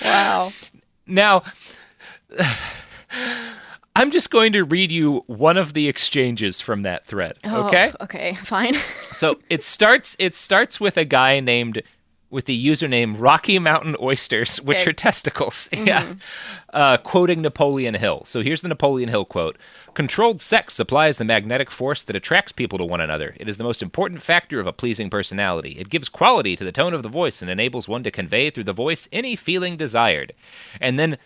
Wow. Now, I'm just going to read you one of the exchanges from that thread, okay? Oh, okay, fine. So it starts with a guy named... with the username Rocky Mountain Oysters, which are testicles. Mm-hmm. Yeah. Quoting Napoleon Hill. So here's the Napoleon Hill quote. "Controlled sex supplies the magnetic force that attracts people to one another. It is the most important factor of a pleasing personality. It gives quality to the tone of the voice and enables one to convey through the voice any feeling desired." And then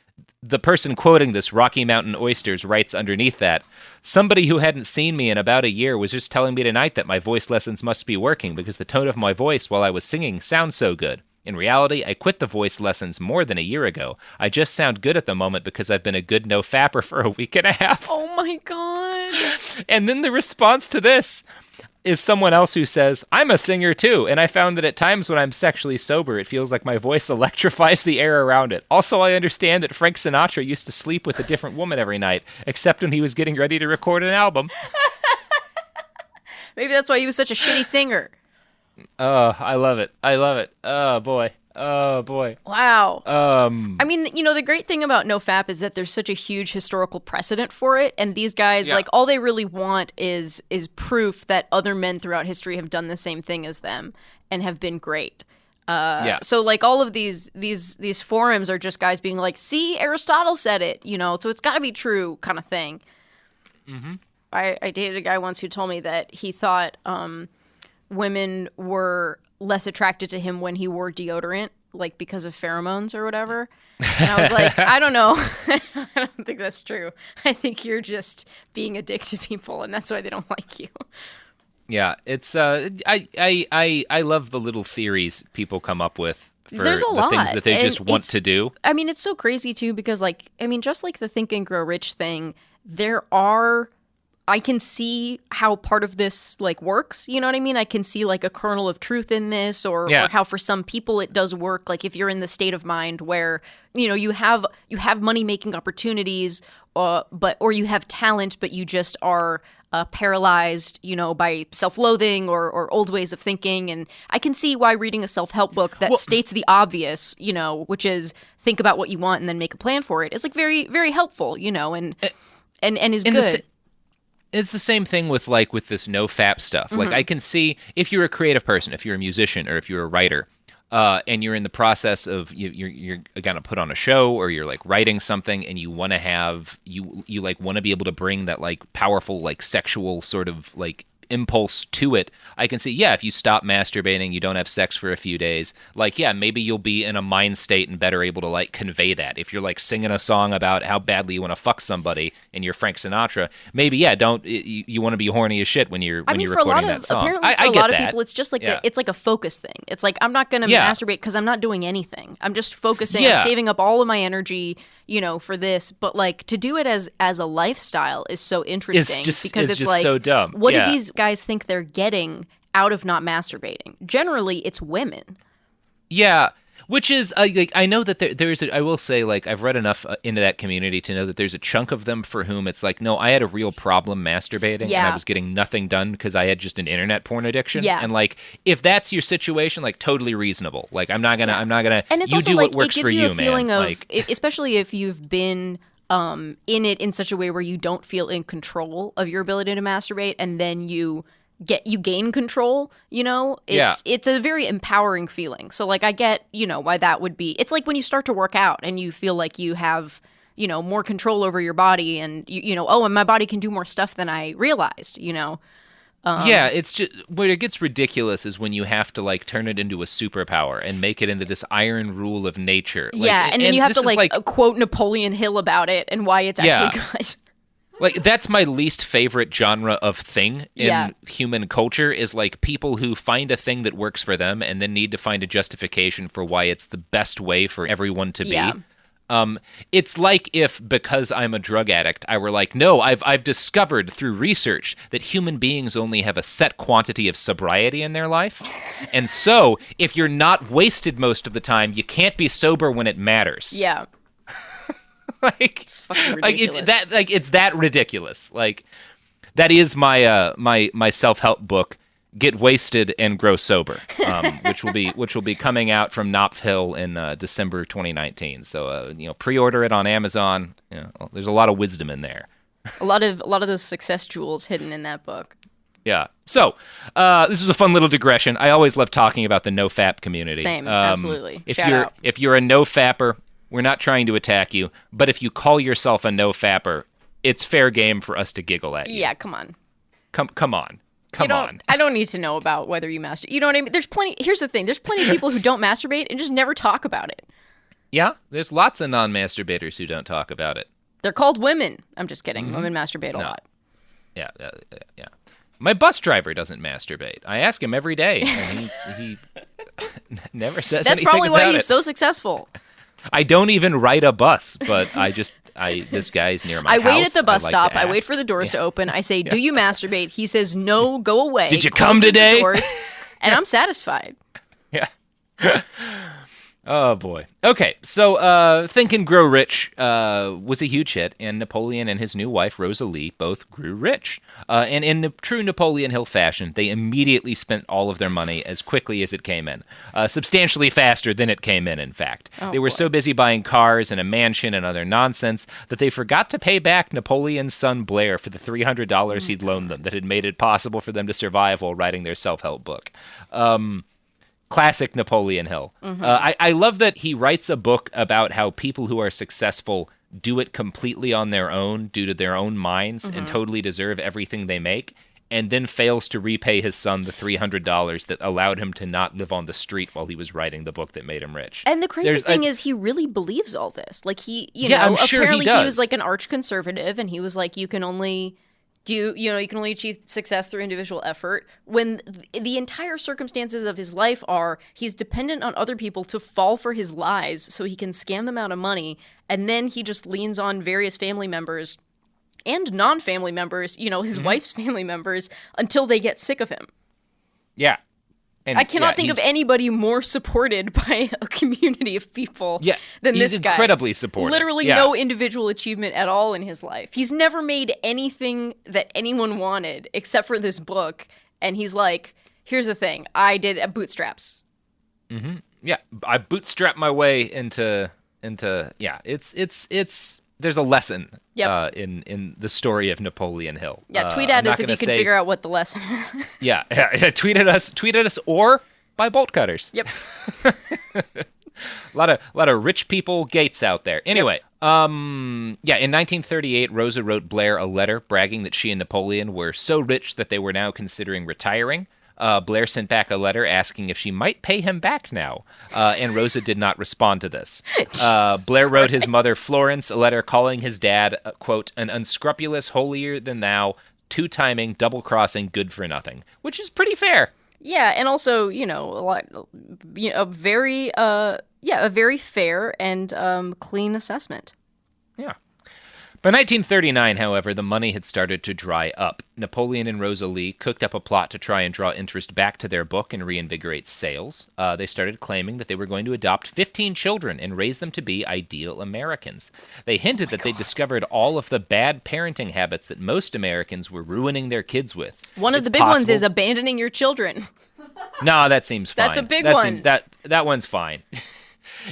the person quoting this, Rocky Mountain Oysters, writes underneath that, "Somebody who hadn't seen me in about a year was just telling me tonight that my voice lessons must be working because the tone of my voice while I was singing sounds so good. In reality, I quit the voice lessons more than a year ago. I just sound good at the moment because I've been a good no-fapper for a week and a half." Oh my God. And then the response to this is someone else who says, "I'm a singer too, and I found that at times when I'm sexually sober, it feels like my voice electrifies the air around it. Also, I understand that Frank Sinatra used to sleep with a different woman every night, except when he was getting ready to record an album." Maybe that's why he was such a shitty singer. Oh, I love it. Oh, boy. Wow. I mean, the great thing about NoFap is that there's such a huge historical precedent for it, and these guys, all they really want is proof that other men throughout history have done the same thing as them and have been great. So all of these forums are just guys being like, "See, Aristotle said it," so it's got to be true, kind of thing. Mm-hmm. I dated a guy once who told me that he thought women were less attracted to him when he wore deodorant, like because of pheromones or whatever. And I was like, I don't know. I don't think that's true. I think you're just being a dick to people, and that's why they don't like you. Yeah, it's I love the little theories people come up with for There's a the lot. things that they And just want to do. I mean, it's so crazy too because just like the Think and Grow Rich thing, I can see how part of this works. You know what I mean? I can see a kernel of truth in this, or how for some people it does work. Like if you're in the state of mind where you have money making opportunities, or you have talent, but you just are paralyzed, by self-loathing or old ways of thinking. And I can see why reading a self-help book that states the obvious, which is think about what you want and then make a plan for it, is very, very helpful, and is good. It's the same thing with this no-fap stuff. Mm-hmm. I can see if you're a creative person, if you're a musician, or if you're a writer, and you're in the process of you're going to put on a show, or you're writing something, and you want to have you want to be able to bring that powerful sexual sort of impulse to it. I can see, if you stop masturbating, you don't have sex for a few days, maybe you'll be in a mind state and better able to convey that. If you're singing a song about how badly you want to fuck somebody and you're Frank Sinatra, maybe you want to be horny as shit when you're recording that song. Apparently for I a get lot of that. people, it's just it's a focus thing. It's I'm not going to masturbate because I'm not doing anything. I'm just focusing. I'm saving up all of my energy, for this. But to do it as a lifestyle is so interesting because it's just so dumb. What do these guys think they're getting out of not masturbating? Generally, it's women. Yeah, which is I know that there's I will say I've read enough into that community to know that there's a chunk of them for whom it's no, I had a real problem masturbating and I was getting nothing done because I had just an internet porn addiction. Yeah. And if that's your situation, totally reasonable. I'm not gonna And it's you also do what works it gives for you you, a feeling man. of especially if you've been in it in such a way where you don't feel in control of your ability to masturbate, and then you gain control, it's a very empowering feeling. So I get, why that would be. It's like when you start to work out and you feel like you have, more control over your body, and and my body can do more stuff than I realized, it's just where it gets ridiculous is when you have to turn it into a superpower and make it into this iron rule of nature. And then you have to quote Napoleon Hill about it and why it's actually good. Like, that's my least favorite genre of thing in human culture, is like people who find a thing that works for them and then need to find a justification for why it's the best way for everyone to be. It's like if, because I'm a drug addict, I were like, no, I've discovered through research that human beings only have a set quantity of sobriety in their life. And so if you're not wasted most of the time, you can't be sober when it matters. Yeah. It's fucking ridiculous. It's that ridiculous. Like, that is my my self-help book, Get Wasted and Grow Sober, which will be coming out from Napoleon Hill in December 2019. So pre-order it on Amazon. There's a lot of wisdom in there. A lot of those success jewels hidden in that book. Yeah. So this was a fun little digression. I always love talking about the NoFap community. Same, absolutely. If you're a NoFapper, we're not trying to attack you, but if you call yourself a NoFapper, it's fair game for us to giggle at you. Yeah, come on. Come on. I don't need to know about whether you masturbate. You know what I mean? Here's the thing. There's plenty of people who don't masturbate and just never talk about it. Yeah, there's lots of non-masturbators who don't talk about it. They're called women. I'm just kidding. Mm-hmm. Women masturbate a lot. Yeah. My bus driver doesn't masturbate. I ask him every day, and he never says anything about it. That's probably why he's so successful. I don't even ride a bus, but this guy's near my house. I wait at the bus stop. I wait for the doors to open. I say, do you masturbate? He says, no, go away. Did you come today? The doors, and I'm satisfied. Yeah. Oh, boy. Okay, so Think and Grow Rich was a huge hit, and Napoleon and his new wife, Rosa Lee, both grew rich. And in true Napoleon Hill fashion, they immediately spent all of their money as quickly as it came in. Substantially faster than it came in fact. They were so busy buying cars and a mansion and other nonsense that they forgot to pay back Napoleon's son Blair for the $300 he'd loaned them that had made it possible for them to survive while writing their self-help book. Classic Napoleon Hill. Mm-hmm. I love that he writes a book about how people who are successful do it completely on their own due to their own minds and totally deserve everything they make, and then fails to repay his son the $300 that allowed him to not live on the street while he was writing the book that made him rich. And the crazy thing is he really believes all this. Like I'm sure apparently he does. He was like an arch conservative, and he was like, you can only achieve success through individual effort, when the entire circumstances of his life are he's dependent on other people to fall for his lies so he can scam them out of money, and then he just leans on various family members and non-family members, his wife's family members, until they get sick of him. Yeah. And I cannot think of anybody more supported by a community of people than this guy. He's incredibly supported. Literally no individual achievement at all in his life. He's never made anything that anyone wanted except for this book. And he's like, here's the thing. I did bootstraps. Mm-hmm. Yeah, I bootstrapped my way into it's there's a lesson in the story of Napoleon Hill. Yeah, tweet at us if you can figure out what the lesson is. yeah, tweet at us or buy bolt cutters. Yep. a lot of rich people Gates out there. Anyway, in 1938, Rosa wrote Blair a letter bragging that she and Napoleon were so rich that they were now considering retiring. Blair sent back a letter asking if she might pay him back now, and Rosa did not respond to this. Blair wrote his mother, Florence, a letter calling his dad, quote, an unscrupulous, holier-than-thou, two-timing, double-crossing, good-for-nothing, which is pretty fair. Yeah, and also, a very fair and clean assessment. Yeah. By 1939, however, the money had started to dry up. Napoleon and Rosa Lee cooked up a plot to try and draw interest back to their book and reinvigorate sales. They started claiming that they were going to adopt 15 children and raise them to be ideal Americans. They hinted that they discovered all of the bad parenting habits that most Americans were ruining their kids with. One of the big ones is abandoning your children. No, that seems fine. That's a big one. That one's fine.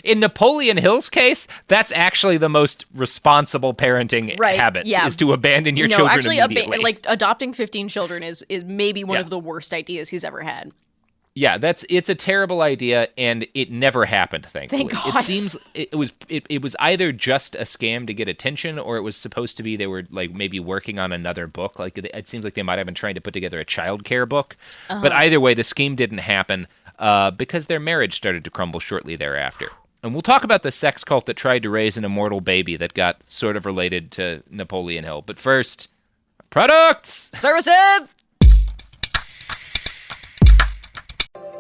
In Napoleon Hill's case, that's actually the most responsible parenting habit, is to abandon your children immediately. Like adopting 15 children is maybe one of the worst ideas he's ever had. Yeah, it's a terrible idea, and it never happened, thankfully. Thank God. It seems it was either just a scam to get attention, or it was supposed to be they were like maybe working on another book. Like it seems like they might have been trying to put together a childcare book. But either way, the scheme didn't happen because their marriage started to crumble shortly thereafter. And we'll talk about the sex cult that tried to raise an immortal baby that got sort of related to Napoleon Hill. But first, products! Services!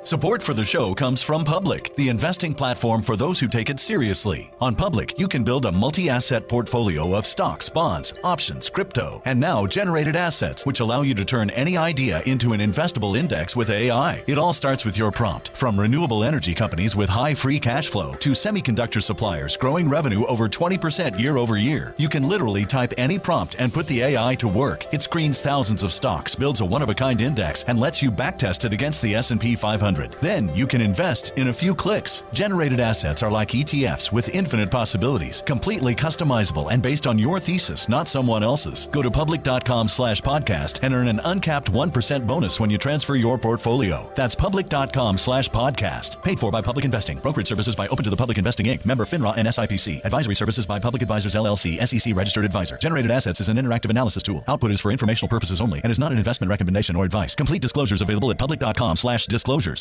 Support for the show comes from Public, the investing platform for those who take it seriously. On Public, you can build a multi-asset portfolio of stocks, bonds, options, crypto, and now generated assets, which allow you to turn any idea into an investable index with AI. It all starts with your prompt. From renewable energy companies with high free cash flow to semiconductor suppliers growing revenue over 20% year over year, you can literally type any prompt and put the AI to work. It screens thousands of stocks, builds a one-of-a-kind index, and lets you backtest it against the S&P 500. Then you can invest in a few clicks. Generated assets are like ETFs with infinite possibilities, completely customizable and based on your thesis, not someone else's. Go to public.com/podcast and earn an uncapped 1% bonus when you transfer your portfolio. That's public.com/podcast. Paid for by Public Investing. Brokerage services by Open to the Public Investing Inc. Member FINRA and SIPC. Advisory services by Public Advisors LLC, SEC registered advisor. Generated assets is an interactive analysis tool. Output is for informational purposes only and is not an investment recommendation or advice. Complete disclosures available at public.com/disclosures.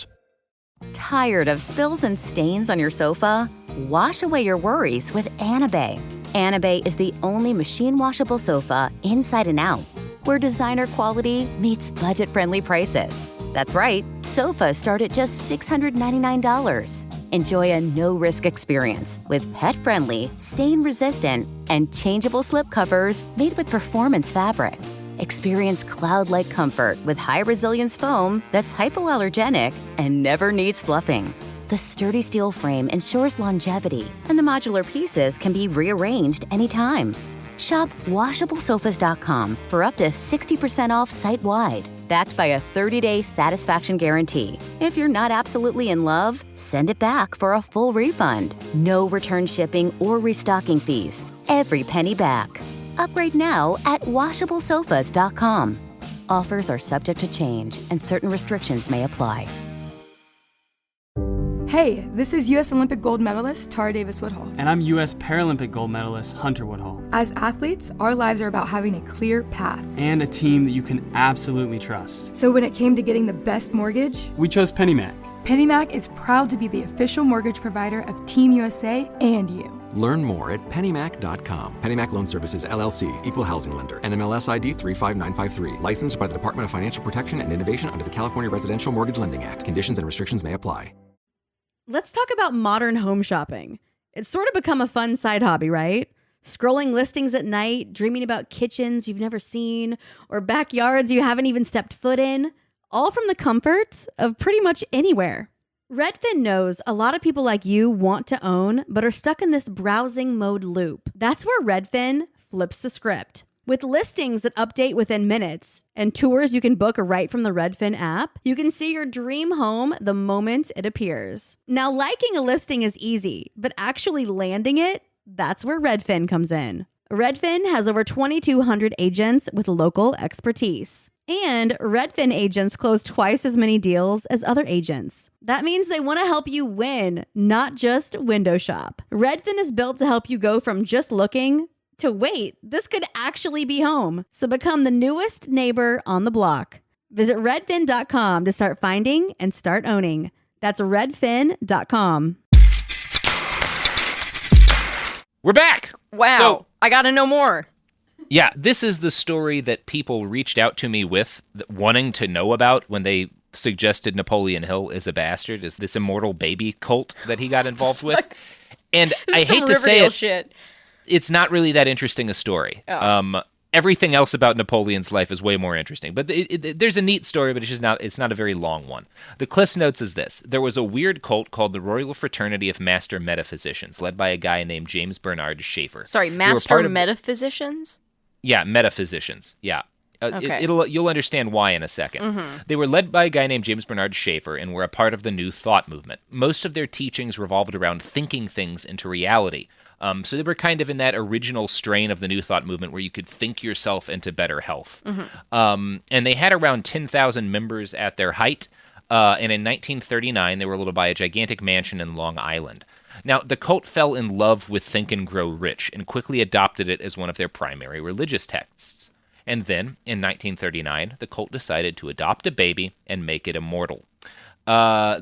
Tired of spills and stains on your sofa? Wash away your worries with Anabay. Anabay is the only machine washable sofa inside and out, where designer quality meets budget-friendly prices. That's right, sofas start at just $699. Enjoy a no-risk experience with pet-friendly, stain-resistant, and changeable slip covers made with performance fabric. Experience cloud-like comfort with high-resilience foam that's hypoallergenic and never needs fluffing. The sturdy steel frame ensures longevity, and the modular pieces can be rearranged anytime. Shop WashableSofas.com for up to 60% off site-wide, backed by a 30-day satisfaction guarantee. If you're not absolutely in love, send it back for a full refund. No return shipping or restocking fees. Every penny back. Upgrade now at WashableSofas.com. Offers are subject to change, and certain restrictions may apply. Hey, this is U.S. Olympic gold medalist Tara Davis Woodhull. And I'm U.S. Paralympic gold medalist Hunter Woodhull. As athletes, our lives are about having a clear path. And a team that you can absolutely trust. So when it came to getting the best mortgage, we chose PennyMac. PennyMac is proud to be the official mortgage provider of Team USA and you. Learn more at pennymac.com. PennyMac Loan Services, LLC, Equal Housing Lender, NMLS ID 35953. Licensed by the Department of Financial Protection and Innovation under the California Residential Mortgage Lending Act. Conditions and restrictions may apply. Let's talk about modern home shopping. It's sort of become a fun side hobby, right? Scrolling listings at night, dreaming about kitchens you've never seen, or backyards you haven't even stepped foot in, all from the comfort of pretty much anywhere. Redfin knows a lot of people like you want to own, but are stuck in this browsing mode loop. That's where Redfin flips the script. With listings that update within minutes and tours you can book right from the Redfin app, you can see your dream home the moment it appears. Now, liking a listing is easy, but actually landing it, that's where Redfin comes in. Redfin has over 2,200 agents with local expertise. And Redfin agents close twice as many deals as other agents. That means they want to help you win, not just window shop. Redfin is built to help you go from just looking to wait, this could actually be home. So become the newest neighbor on the block. Visit redfin.com to start finding and start owning. That's redfin.com. We're back. Wow. So, I got to know more. Yeah, this is the story that people reached out to me with, wanting to know about when they suggested Napoleon Hill is a bastard, is this immortal baby cult that he got involved with. And I hate to say it, shit. It's not really that interesting a story. Oh. Everything else about Napoleon's life is way more interesting. But there's a neat story, but it's not a very long one. The Cliff's Notes is this. There was a weird cult called the Royal Fraternity of Master Metaphysicians, led by a guy named James Bernard Schaefer. Sorry, Master Metaphysicians? Yeah, metaphysicians. Yeah. Okay. You'll understand why in a second. Mm-hmm. They were led by a guy named James Bernard Schaefer and were a part of the New Thought movement. Most of their teachings revolved around thinking things into reality. So they were kind of in that original strain of the New Thought movement where you could think yourself into better health. Mm-hmm. And they had around 10,000 members at their height. And in 1939, they were able to buy a gigantic mansion in Long Island. Now, the cult fell in love with Think and Grow Rich and quickly adopted it as one of their primary religious texts. And then, in 1939, the cult decided to adopt a baby and make it immortal.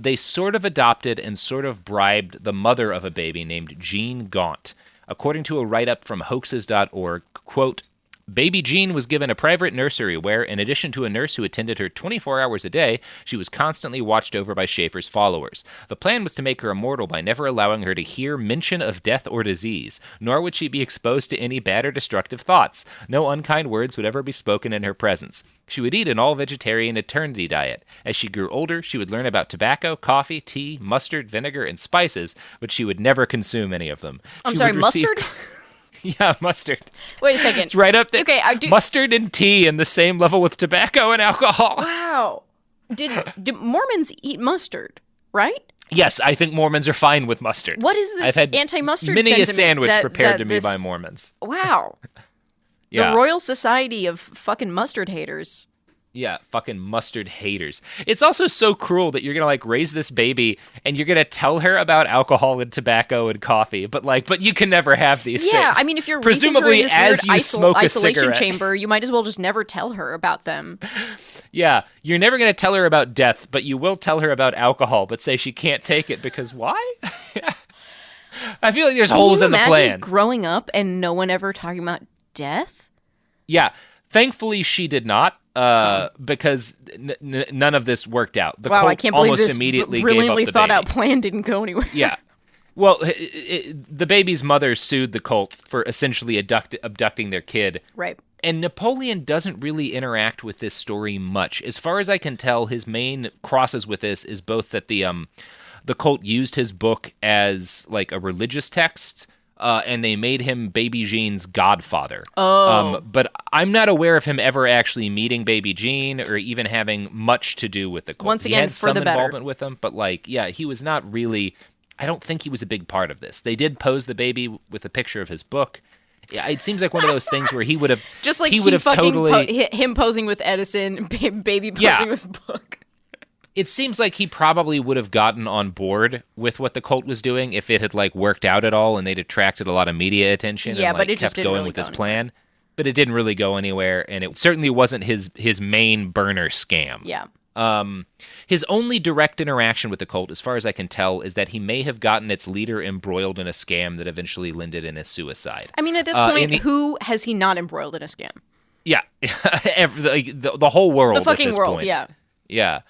they sort of adopted and sort of bribed the mother of a baby named Jean Gaunt. According to a write-up from hoaxes.org, quote, Baby Jean was given a private nursery where, in addition to a nurse who attended her 24 hours a day, she was constantly watched over by Schaefer's followers. The plan was to make her immortal by never allowing her to hear mention of death or disease, nor would she be exposed to any bad or destructive thoughts. No unkind words would ever be spoken in her presence. She would eat an all-vegetarian eternity diet. As she grew older, she would learn about tobacco, coffee, tea, mustard, vinegar, and spices, but she would never consume any of them. Mustard? Yeah, mustard. Wait a second. It's right up there. Okay, mustard and tea in the same level with tobacco and alcohol. Wow. Did Mormons eat mustard, right? Yes, I think Mormons are fine with mustard. What is this anti-mustard many sentiment? A sandwich prepared to me this... by Mormons. Wow. Yeah. The Royal Society of fucking mustard haters. Yeah, fucking mustard haters. It's also so cruel that you're going to, like, raise this baby and you're going to tell her about alcohol and tobacco and coffee, but you can never have these things. Yeah, I mean, if you're presumably raising her in this as you weird smoke a isolation cigarette chamber, you might as well just never tell her about them. Yeah, you're never going to tell her about death, but you will tell her about alcohol, but say she can't take it because why? I feel like there's holes in the plan. Can you imagine growing up and no one ever talking about death? Yeah, thankfully she did not. Because none of this worked out. The cult I can't believe almost this immediately brilliantly gave up the thought out baby. plan didn't go anywhere. Yeah. Well, the baby's mother sued the cult for essentially abducting their kid. Right. And Napoleon doesn't really interact with this story much. As far as I can tell, his main crosses with this is both that the cult used his book as like a religious text, and they made him Baby Jean's godfather. Oh. But I'm not aware of him ever actually meeting Baby Jean or even having much to do with the cult. Once again, he had for some the better. involvement with them, but he was not really. I don't think he was a big part of this. They did pose the baby with a picture of his book. Yeah, it seems like one of those things where he would have just like he would have totally him posing with Edison, baby posing with the book. It seems like he probably would have gotten on board with what the cult was doing if it had worked out at all and they'd attracted a lot of media attention. Yeah, and but it kept just didn't going really with go this anywhere. plan. But it didn't really go anywhere, and it certainly wasn't his main burner scam. Yeah. His only direct interaction with the cult, as far as I can tell, is that he may have gotten its leader embroiled in a scam that eventually ended in his suicide. I mean, at this point, who has he not embroiled in a scam? Yeah, the whole world. The fucking at this world, point. yeah. Yeah.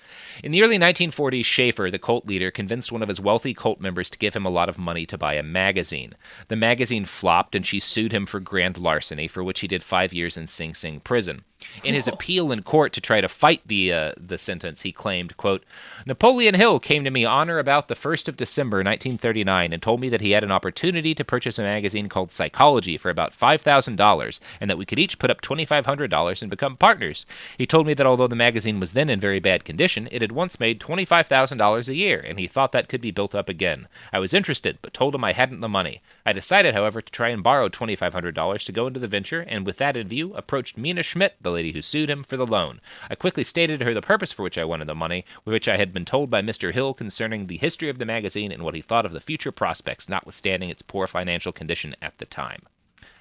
In the early 1940s, Schaefer, the cult leader, convinced one of his wealthy cult members to give him a lot of money to buy a magazine. The magazine flopped, and she sued him for grand larceny, for which he did 5 years in Sing Sing prison. In his appeal in court to try to fight the sentence, he claimed, quote, Napoleon Hill came to me on or about the 1st of December, 1939, and told me that he had an opportunity to purchase a magazine called Psychology for about $5,000, and that we could each put up $2,500 and become partners. He told me that although the magazine was then in very bad condition, it had once made $25,000 a year, and he thought that could be built up again. I was interested, but told him I hadn't the money. I decided, however, to try and borrow $2,500 to go into the venture, and with that in view, approached Mina Schmidt, the lady who sued him, for the loan. I quickly stated to her the purpose for which I wanted the money, which I had been told by Mr. Hill concerning the history of the magazine and what he thought of the future prospects, notwithstanding its poor financial condition at the time.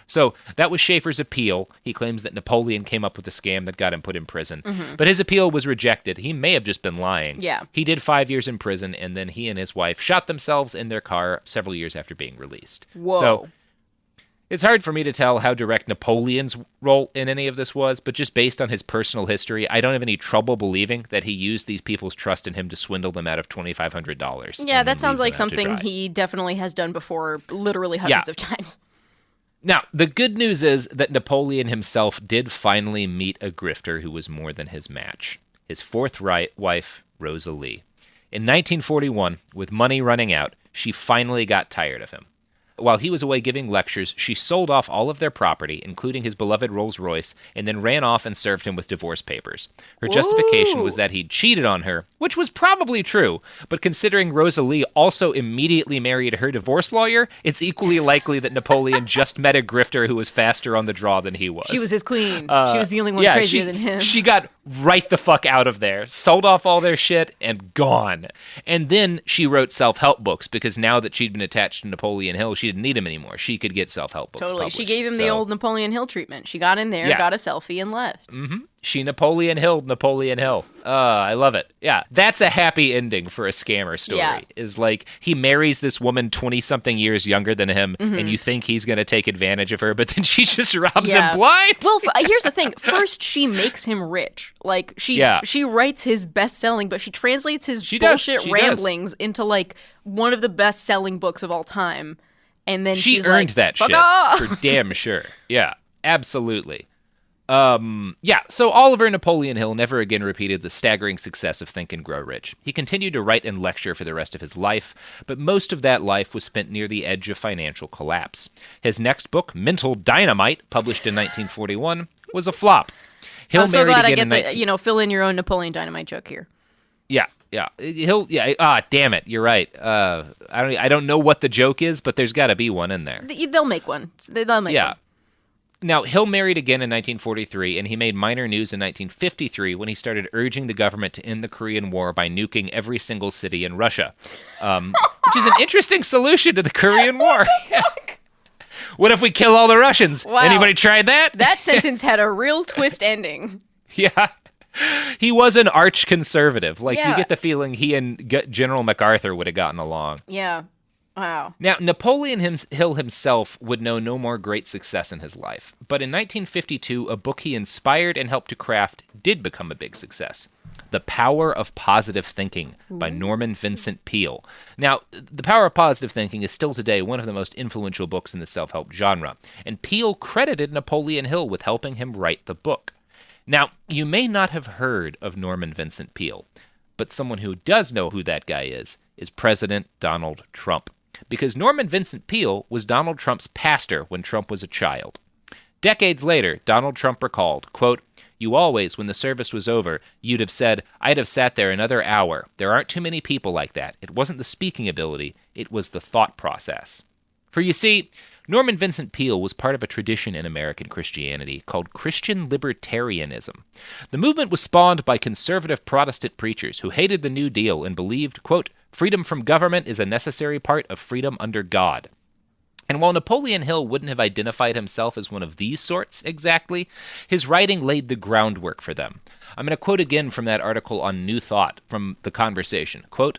So that was Schaefer's appeal. He claims that Napoleon came up with the scam that got him put in prison. Mm-hmm. But his appeal was rejected. He may have just been lying. Yeah. He did 5 years in prison, and then he and his wife shot themselves in their car several years after being released. Whoa. So it's hard for me to tell how direct Napoleon's role in any of this was, but just based on his personal history, I don't have any trouble believing that he used these people's trust in him to swindle them out of $2,500. Yeah, that sounds like something he definitely has done before, literally hundreds of times. Now, the good news is that Napoleon himself did finally meet a grifter who was more than his match. His fourth wife, Rosalie. In 1941, with money running out, she finally got tired of him. While he was away giving lectures, she sold off all of their property, including his beloved Rolls-Royce, and then ran off and served him with divorce papers. Her justification was that he'd cheated on her, which was probably true, but considering Rosalie also immediately married her divorce lawyer, it's equally likely that Napoleon just met a grifter who was faster on the draw than he was. She was his queen. She was the only one crazier than him. She got right the fuck out of there, sold off all their shit, and gone. And then she wrote self-help books, because now that she'd been attached to Napoleon Hill, she she didn't need him anymore. She could get self-help books Totally. published. She gave him the old Napoleon Hill treatment. She got in there, got a selfie, and left. Mm-hmm. She Napoleon Hill. I love it. Yeah, that's a happy ending for a scammer story. Yeah. Is like he marries this woman 20-something years younger than him, and you think he's going to take advantage of her, but then she just robs him blind. Well, here's the thing. First, she makes him rich. Like, she writes his best-selling, but she translates his bullshit ramblings into, like, one of the best-selling books of all time. And then she she's earned like, that fuck shit off. for damn sure. Yeah, absolutely. So Oliver Napoleon Hill never again repeated the staggering success of Think and Grow Rich. He continued to write and lecture for the rest of his life, but most of that life was spent near the edge of financial collapse. His next book, Mental Dynamite, published in 1941, was a flop. Hill I'm so glad I again get the, fill in your own Napoleon Dynamite joke here. Yeah. Damn it, you're right. I don't know what the joke is, but there's got to be one in there. They'll make one. They'll make one. Now, Hill married again in 1943, and he made minor news in 1953 when he started urging the government to end the Korean War by nuking every single city in Russia, which is an interesting solution to the Korean War. What if we kill all the Russians? Wow. Anybody tried that? That sentence had a real twist ending. Yeah. He was an arch conservative. You get the feeling he and General MacArthur would have gotten along. Yeah. Wow. Now, Napoleon Hill himself would know no more great success in his life. But in 1952, a book he inspired and helped to craft did become a big success. The Power of Positive Thinking by Norman Vincent Peale. Now, The Power of Positive Thinking is still today one of the most influential books in the self-help genre. And Peale credited Napoleon Hill with helping him write the book. Now, you may not have heard of Norman Vincent Peale, but someone who does know who that guy is President Donald Trump. Because Norman Vincent Peale was Donald Trump's pastor when Trump was a child. Decades later, Donald Trump recalled, quote, "You always, when the service was over, you'd have said, I'd have sat there another hour. There aren't too many people like that. It wasn't the speaking ability, it was the thought process." For you see, Norman Vincent Peale was part of a tradition in American Christianity called Christian libertarianism. The movement was spawned by conservative Protestant preachers who hated the New Deal and believed, quote, "Freedom from government is a necessary part of freedom under God." And while Napoleon Hill wouldn't have identified himself as one of these sorts exactly, his writing laid the groundwork for them. I'm going to quote again from that article on New Thought from The Conversation. Quote,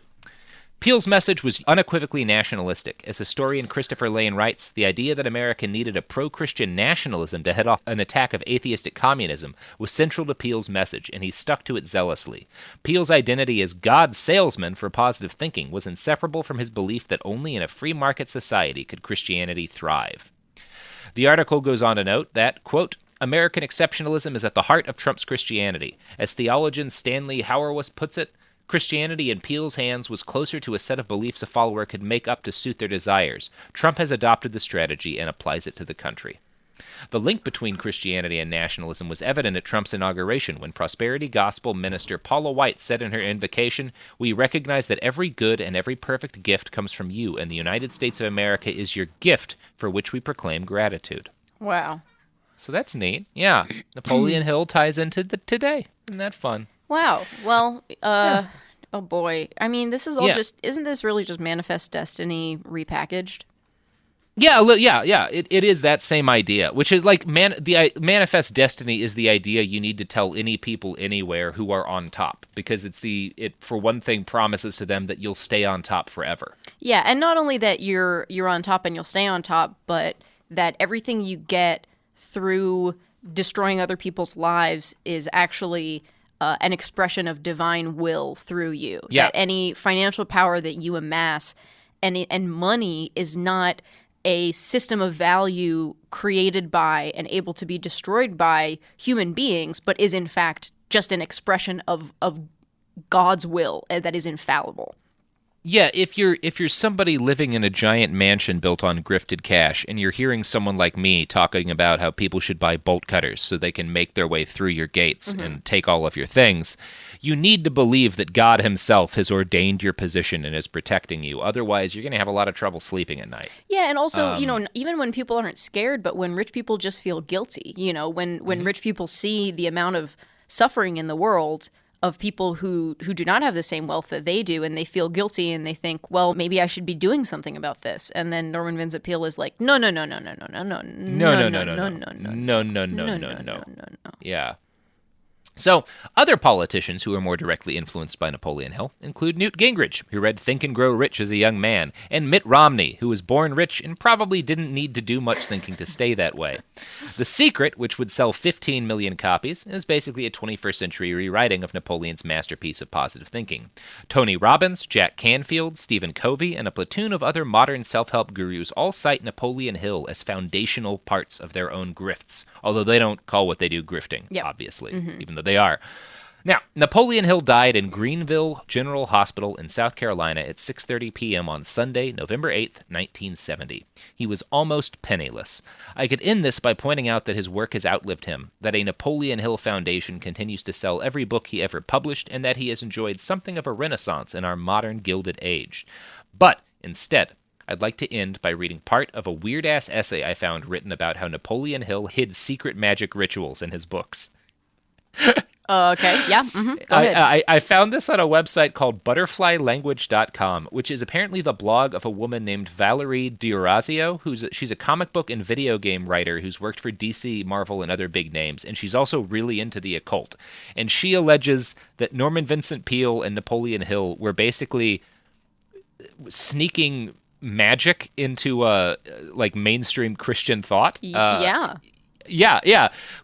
"Peale's message was unequivocally nationalistic. As historian Christopher Lane writes, the idea that America needed a pro-Christian nationalism to head off an attack of atheistic communism was central to Peale's message, and he stuck to it zealously. Peale's identity as God's salesman for positive thinking was inseparable from his belief that only in a free market society could Christianity thrive." The article goes on to note that, quote, "American exceptionalism is at the heart of Trump's Christianity. As theologian Stanley Hauerwas puts it, Christianity in Peale's hands was closer to a set of beliefs a follower could make up to suit their desires. Trump has adopted the strategy and applies it to the country." The link between Christianity and nationalism was evident at Trump's inauguration when prosperity gospel minister Paula White said in her invocation, "We recognize that every good and every perfect gift comes from you, and the United States of America is your gift for which we proclaim gratitude." Wow. So that's neat. Yeah. Napoleon Hill ties into today. Isn't that fun? Wow. Well, oh boy. I mean, this is all isn't this really just Manifest Destiny repackaged? Yeah. It is that same idea, which is like Manifest Destiny is the idea you need to tell any people anywhere who are on top, because it for one thing promises to them that you'll stay on top forever. Yeah, and not only that you're on top and you'll stay on top, but that everything you get through destroying other people's lives is actually an expression of divine will through you. Yeah. That any financial power that you amass and money is not a system of value created by and able to be destroyed by human beings, but is in fact just an expression of God's will that is infallible. Yeah, if you're somebody living in a giant mansion built on grifted cash, and you're hearing someone like me talking about how people should buy bolt cutters so they can make their way through your gates and take all of your things, you need to believe that God himself has ordained your position and is protecting you. Otherwise, you're going to have a lot of trouble sleeping at night. Yeah, and also, even when people aren't scared, but when rich people just feel guilty, when rich people see the amount of suffering in the world, of people who do not have the same wealth that they do, and they feel guilty and they think, well, maybe I should be doing something about this. And then Norman Vincent Peale is like, no. Yeah. So, other politicians who were more directly influenced by Napoleon Hill include Newt Gingrich, who read Think and Grow Rich as a young man, and Mitt Romney, who was born rich and probably didn't need to do much thinking to stay that way. The Secret, which would sell 15 million copies, is basically a 21st century rewriting of Napoleon's masterpiece of positive thinking. Tony Robbins, Jack Canfield, Stephen Covey, and a platoon of other modern self-help gurus all cite Napoleon Hill as foundational parts of their own grifts, although they don't call what they do grifting, obviously, even though they are. Now, Napoleon Hill died in Greenville General Hospital in South Carolina at 6:30 p.m. on Sunday, November 8th, 1970. He was almost penniless. I could end this by pointing out that his work has outlived him, that a Napoleon Hill Foundation continues to sell every book he ever published, and that he has enjoyed something of a renaissance in our modern Gilded Age. But, instead, I'd like to end by reading part of a weird-ass essay I found written about how Napoleon Hill hid secret magic rituals in his books. Okay, yeah. Go ahead. I found this on a website called butterflylanguage.com, which is apparently the blog of a woman named Valerie D'Orazio, she's a comic book and video game writer who's worked for DC, Marvel, and other big names, and she's also really into the occult. And she alleges that Norman Vincent Peale and Napoleon Hill were basically sneaking magic into like mainstream Christian thought. Yeah.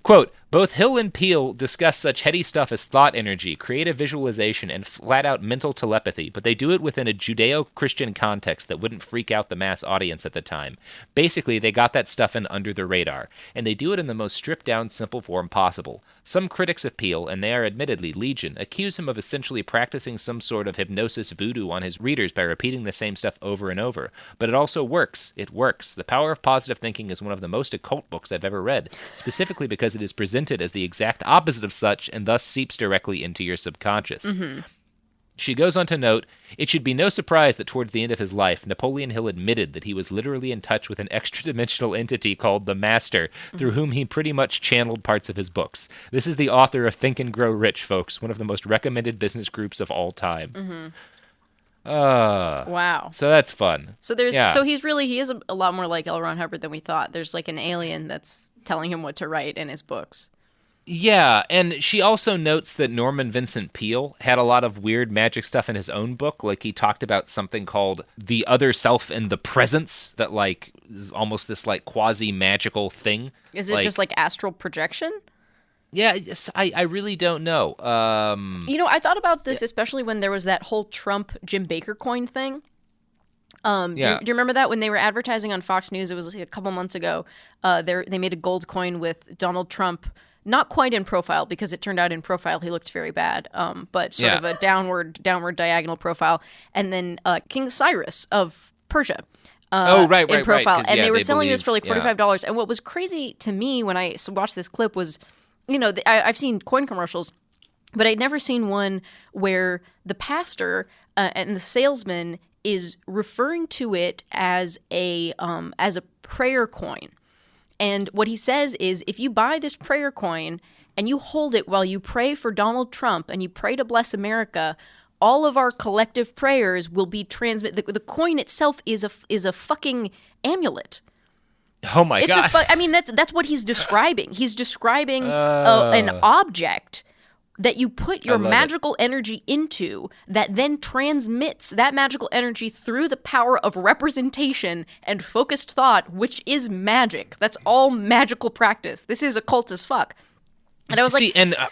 Quote, both Hill and Peale discuss such heady stuff as thought energy, creative visualization, and flat-out mental telepathy, but they do it within a Judeo-Christian context that wouldn't freak out the mass audience at the time. Basically, they got that stuff in under the radar, and they do it in the most stripped-down, simple form possible. Some critics of Peale, and they are admittedly legion, accuse him of essentially practicing some sort of hypnosis voodoo on his readers by repeating the same stuff over and over. But it also works. It works. The Power of Positive Thinking is one of the most occult books I've ever read, specifically because it is presented as the exact opposite of such and thus seeps directly into your subconscious. She goes on to note, it should be no surprise that towards the end of his life, Napoleon Hill admitted that he was literally in touch with an extra-dimensional entity called the Master, through whom he pretty much channeled parts of his books. This is the author of Think and Grow Rich, folks, one of the most recommended business groups of all time. Wow. So that's fun. So he is a lot more like L. Ron Hubbard than we thought. There's like an alien that's telling him what to write in his books. Yeah, and she also notes that Norman Vincent Peale had a lot of weird magic stuff in his own book. Like, he talked about something called the other self and the presence that, like, is almost this, like, quasi-magical thing. Is it just, like, astral projection? Yeah, I really don't know. I thought about this, especially when there was that whole Trump-Jim Baker coin thing. Do you remember that when they were advertising on Fox News? It was like a couple months ago. They made a gold coin with Donald Trump, not quite in profile, because it turned out in profile he looked very bad, but sort of a downward diagonal profile, and then King Cyrus of Persia. In profile, and they were selling this for like $45. And what was crazy to me when I watched this clip was, I've seen coin commercials, but I'd never seen one where the pastor and the salesman is referring to it as a prayer coin. And what he says is, if you buy this prayer coin and you hold it while you pray for Donald Trump and you pray to bless America, all of our collective prayers will be transmitted. The coin itself is a fucking amulet. Oh my God! That's what he's describing. He's describing an object that you put your magical energy into, that then transmits that magical energy through the power of representation and focused thought, which is magic. That's all magical practice. This is occult as fuck. And I was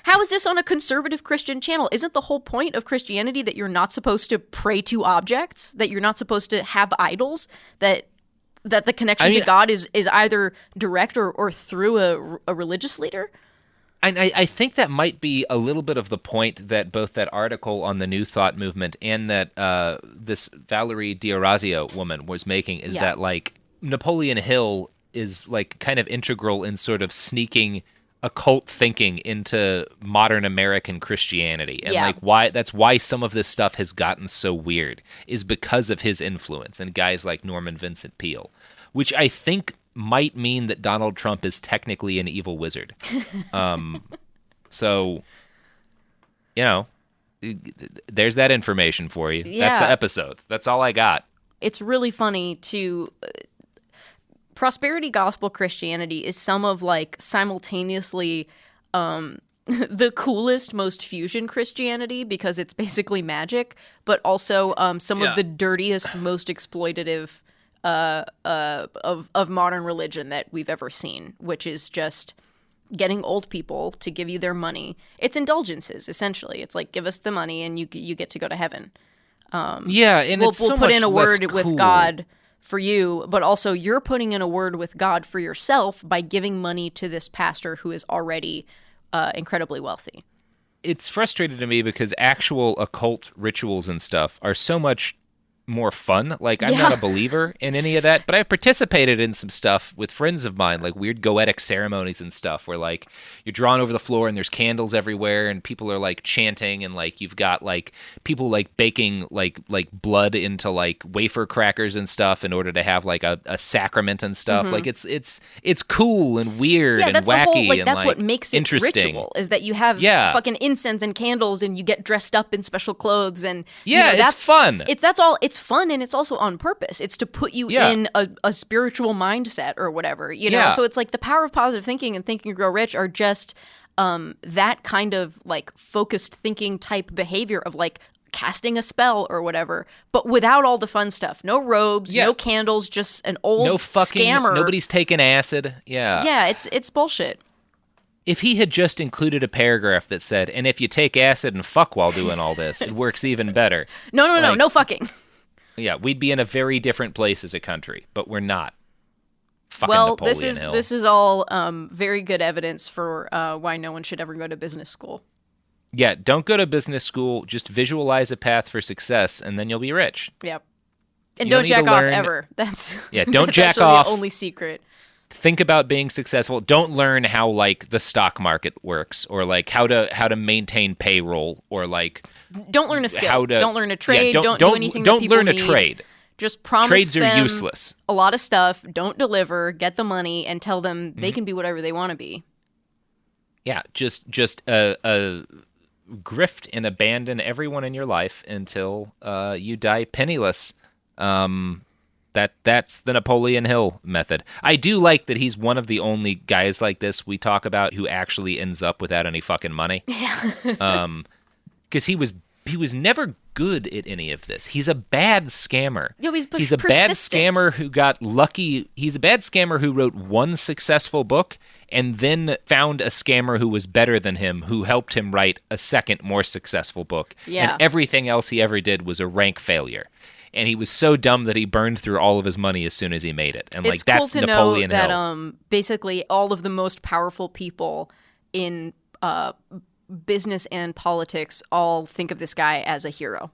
how is this on a conservative Christian channel? Isn't the whole point of Christianity that you're not supposed to pray to objects, that you're not supposed to have idols, that the connection to God is either direct or through a religious leader? And I think that might be a little bit of the point that both that article on the New Thought movement and that this Valerie D'Orazio woman was making is that, like, Napoleon Hill is, like, kind of integral in sort of sneaking occult thinking into modern American Christianity. And that's why some of this stuff has gotten so weird, is because of his influence and guys like Norman Vincent Peale, which I think might mean that Donald Trump is technically an evil wizard. So, there's that information for you. Yeah. That's the episode. That's all I got. It's really funny to... prosperity gospel Christianity is some of, like, simultaneously the coolest, most fusion Christianity, because it's basically magic, but also some of the dirtiest, most exploitative of modern religion that we've ever seen, which is just getting old people to give you their money. It's indulgences, essentially. It's like, give us the money and you get to go to heaven. And we'll so put much in a less word cool. with God for you, but also you're putting in a word with God for yourself by giving money to this pastor who is already incredibly wealthy. It's frustrating to me because actual occult rituals and stuff are so much more fun. Like, I'm not a believer in any of that, but I've participated in some stuff with friends of mine, like weird goetic ceremonies and stuff where, like, you're drawn over the floor and there's candles everywhere and people are, like, chanting, and, like, you've got, like, people, like, baking, like blood into, like, wafer crackers and stuff in order to have, like, a sacrament and stuff. Like, it's cool and weird and that's wacky the whole, like, and, that's like, what makes it interesting. ritual, is that you have fucking incense and candles and you get dressed up in special clothes and it's fun. It's fun, and it's also on purpose. It's to put you in a spiritual mindset or whatever, you know? So it's like the power of positive thinking and Think and Grow Rich are just that kind of, like, focused thinking type behavior of, like, casting a spell or whatever, but without all the fun stuff. No robes, no candles, just an old scammer. Nobody's taking acid. Yeah, it's bullshit. If he had just included a paragraph that said, and if you take acid and fuck while doing all this, it works even better. No fucking. Yeah, we'd be in a very different place as a country, but we're not. Fucking Well, Napoleon Hill. this is all very good evidence for why no one should ever go to business school. Yeah, don't go to business school. Just visualize a path for success, and then you'll be rich. Yep. And You don't need jack to off learn- ever. That's don't that's jack actually off. The only secret. Think about being successful. Don't learn how, like, the stock market works, or, like, how to maintain payroll, or, like, Don't learn a skill. Don't learn a trade. Yeah, don't do anything. Don't that people learn a need. trade. Just promise Trades are them useless. a lot of stuff. Don't deliver. Get the money and tell them they can be whatever they want to be. Yeah, just a grift and abandon everyone in your life until you die penniless. That's the Napoleon Hill method. I do like that he's one of the only guys like this we talk about who actually ends up without any fucking money. Yeah. Because he was never good at any of this. He's a bad scammer. Yo, he's a bad persistent. scammer who got lucky. He's a bad scammer who wrote one successful book and then found a scammer who was better than him, who helped him write a second, more successful book. Yeah. And everything else he ever did was a rank failure. And he was so dumb that he burned through all of his money as soon as he made it. And, It's like, cool that's to Napoleon know Hill. that basically all of the most powerful people in business and politics all think of this guy as a hero.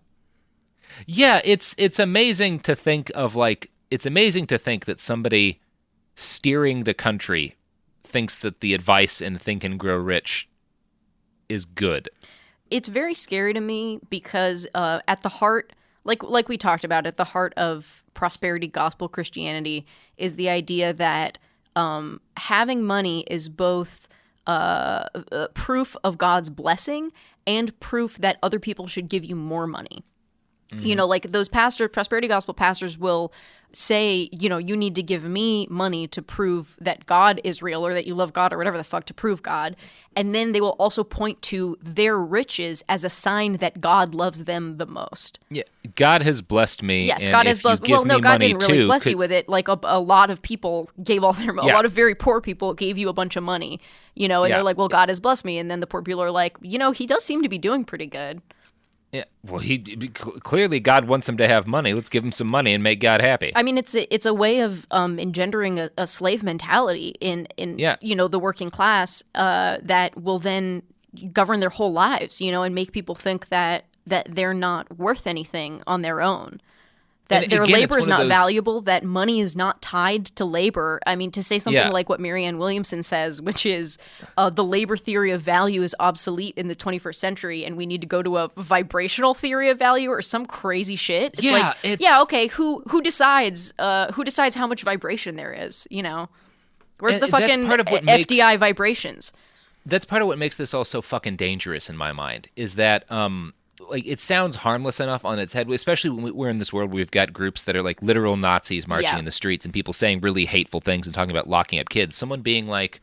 Yeah, it's amazing to think of, like, it's amazing to think that somebody steering the country thinks that the advice in Think and Grow Rich is good. It's very scary to me because at the heart, like we talked about, at the heart of prosperity gospel Christianity is the idea that having money is both proof of God's blessing and proof that other people should give you more money. You know, like those prosperity gospel pastors will say, you know, you need to give me money to prove that God is real or that you love God or whatever the fuck, to prove God. And then they will also point to their riches as a sign that God loves them the most. Yeah, God has blessed me. Yes, and God has if blessed. you give Well, no, me God money didn't really too, bless you with it. Like a lot of people gave a lot of very poor people gave you a bunch of money, you know, and they're like, well, God has blessed me. And then the poor people are like, you know, he does seem to be doing pretty good. Yeah, well, clearly God wants him to have money. Let's give him some money and make God happy. I mean, it's a way of engendering a slave mentality in you know, the working class that will then govern their whole lives, you know, and make people think that they're not worth anything on their own. That their labor is not valuable, that money is not tied to labor. I mean, to say something like what Marianne Williamson says, which is the labor theory of value is obsolete in the 21st century and we need to go to a vibrational theory of value or some crazy shit. It's okay, who decides how much vibration there is, you know? Where's the fucking FDI vibrations? That's part of what makes this all so fucking dangerous in my mind, is that like, it sounds harmless enough on its head, especially when we're in this world where we've got groups that are like literal Nazis marching in the streets and people saying really hateful things and talking about locking up kids. Someone being like,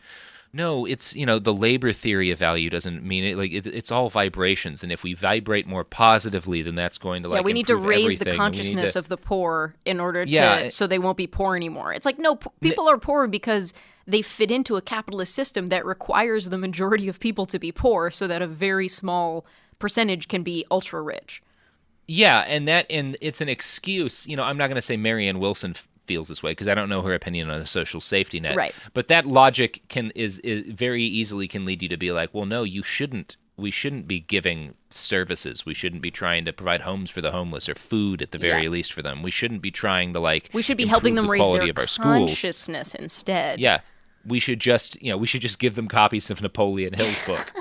no, it's, the labor theory of value doesn't mean it. Like, it's all vibrations. And if we vibrate more positively, then that's going to, we need to raise the consciousness of the poor in order to, so they won't be poor anymore. It's like, no, people are poor because they fit into a capitalist system that requires the majority of people to be poor so that a very small percentage can be ultra rich. Yeah, and it's an excuse. I'm not going to say Marianne Wilson feels this way because I don't know her opinion on a social safety net. Right. But that logic is very easily can lead you to be like, well, no, you shouldn't. We shouldn't be giving services. We shouldn't be trying to provide homes for the homeless or food at the very least for them. We shouldn't be trying to we should be helping them raise their consciousness instead. Yeah. We should just give them copies of Napoleon Hill's book.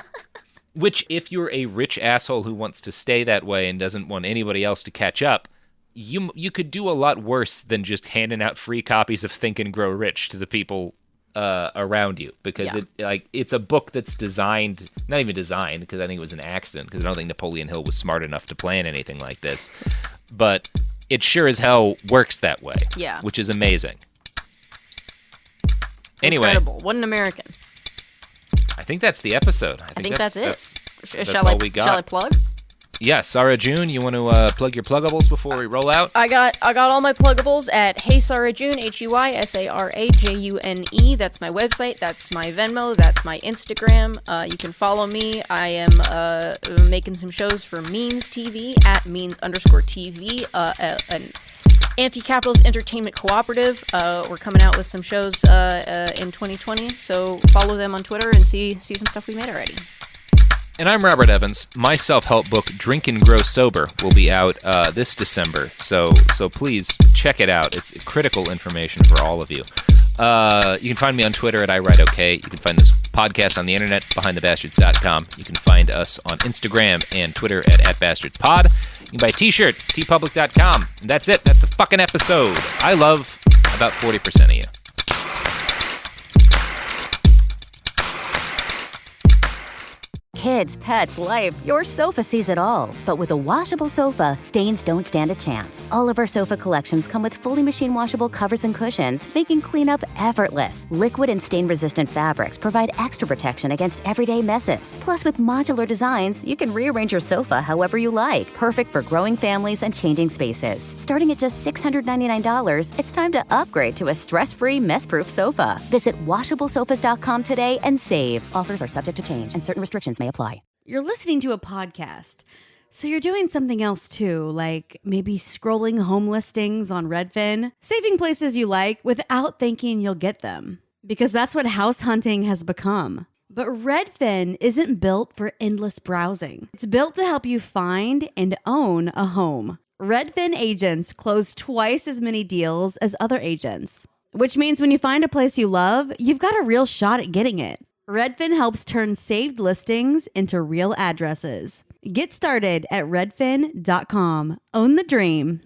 Which, if you're a rich asshole who wants to stay that way and doesn't want anybody else to catch up, you could do a lot worse than just handing out free copies of Think and Grow Rich to the people around you, because it's a book that's designed, not even designed, because I think it was an accident, because I don't think Napoleon Hill was smart enough to plan anything like this, but it sure as hell works that way, which is amazing. Anyway, incredible. What an American. I think that's the episode. I think that's it. That's all we got. Shall I plug? Yeah, Sara June, you want to plug your pluggables before we roll out? I got all my pluggables at Hey Sara June, HeySaraJune. That's my website. That's my Venmo. That's my Instagram. You can follow me. I am making some shows for Means TV at Means_TV, an anti-capitalist entertainment cooperative. We're coming out with some shows in 2020, so follow them on Twitter and see some stuff we made already. And I'm Robert Evans. My self-help book, Drink and Grow Sober, will be out this December. So please check it out. It's critical information for all of you. You can find me on Twitter at IWriteOK. You can find this podcast on the internet, behindthebastards.com. You can find us on Instagram and Twitter at @bastardspod. You can buy a t-shirt, tpublic.com. And that's it. That's the fucking episode. I love about 40% of you. Kids, pets, life, your sofa sees it all. But with a washable sofa, stains don't stand a chance. All of our sofa collections come with fully machine washable covers and cushions, making cleanup effortless. Liquid and stain-resistant fabrics provide extra protection against everyday messes. Plus, with modular designs, you can rearrange your sofa however you like. Perfect for growing families and changing spaces. Starting at just $699, it's time to upgrade to a stress-free, mess-proof sofa. Visit washablesofas.com today and save. Offers are subject to change and certain restrictions may apply. You're listening to a podcast, so you're doing something else too, like maybe scrolling home listings on Redfin, saving places you like without thinking you'll get them, because that's what house hunting has become. But Redfin isn't built for endless browsing. It's built to help you find and own a home. Redfin agents close twice as many deals as other agents, which means when you find a place you love, you've got a real shot at getting it. Redfin helps turn saved listings into real addresses. Get started at redfin.com. Own the dream.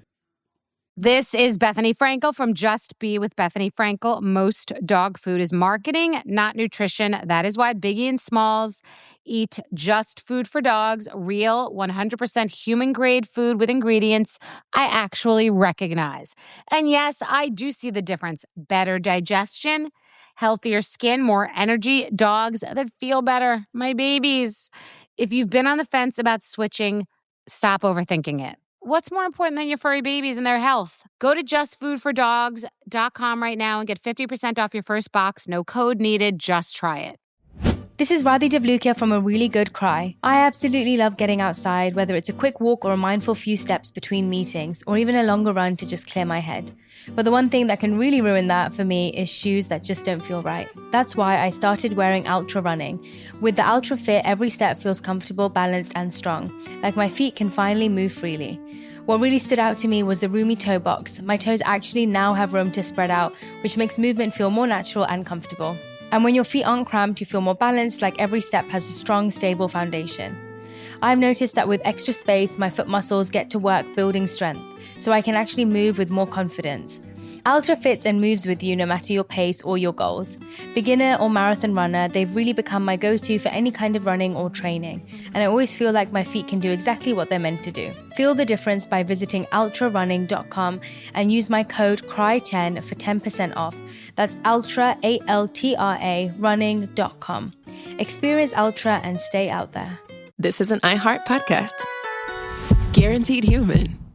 This is Bethany Frankel from Just Be with Bethany Frankel. Most dog food is marketing, not nutrition. That is why Biggie and Smalls eat just food for dogs, real 100% human-grade food with ingredients I actually recognize. And yes, I do see the difference. Better digestion, healthier skin, more energy, dogs that feel better, my babies. If you've been on the fence about switching, stop overthinking it. What's more important than your furry babies and their health? Go to justfoodfordogs.com right now and get 50% off your first box. No code needed. Just try it. This is Radhi Devlukia from A Really Good Cry. I absolutely love getting outside, whether it's a quick walk or a mindful few steps between meetings, or even a longer run to just clear my head. But the one thing that can really ruin that for me is shoes that just don't feel right. That's why I started wearing Ultra Running. With the Ultra Fit, every step feels comfortable, balanced, and strong. Like my feet can finally move freely. What really stood out to me was the roomy toe box. My toes actually now have room to spread out, which makes movement feel more natural and comfortable. And when your feet aren't cramped, you feel more balanced, like every step has a strong, stable foundation. I've noticed that with extra space, my foot muscles get to work building strength, so I can actually move with more confidence. Ultra fits and moves with you no matter your pace or your goals. Beginner or marathon runner, they've really become my go-to for any kind of running or training, and I always feel like my feet can do exactly what they're meant to do. Feel the difference by visiting ultrarunning.com and use my code CRY10 for 10% off. That's ultra, A-L-T-R-A, running.com. Experience Ultra and stay out there. This is an iHeart podcast. Guaranteed human.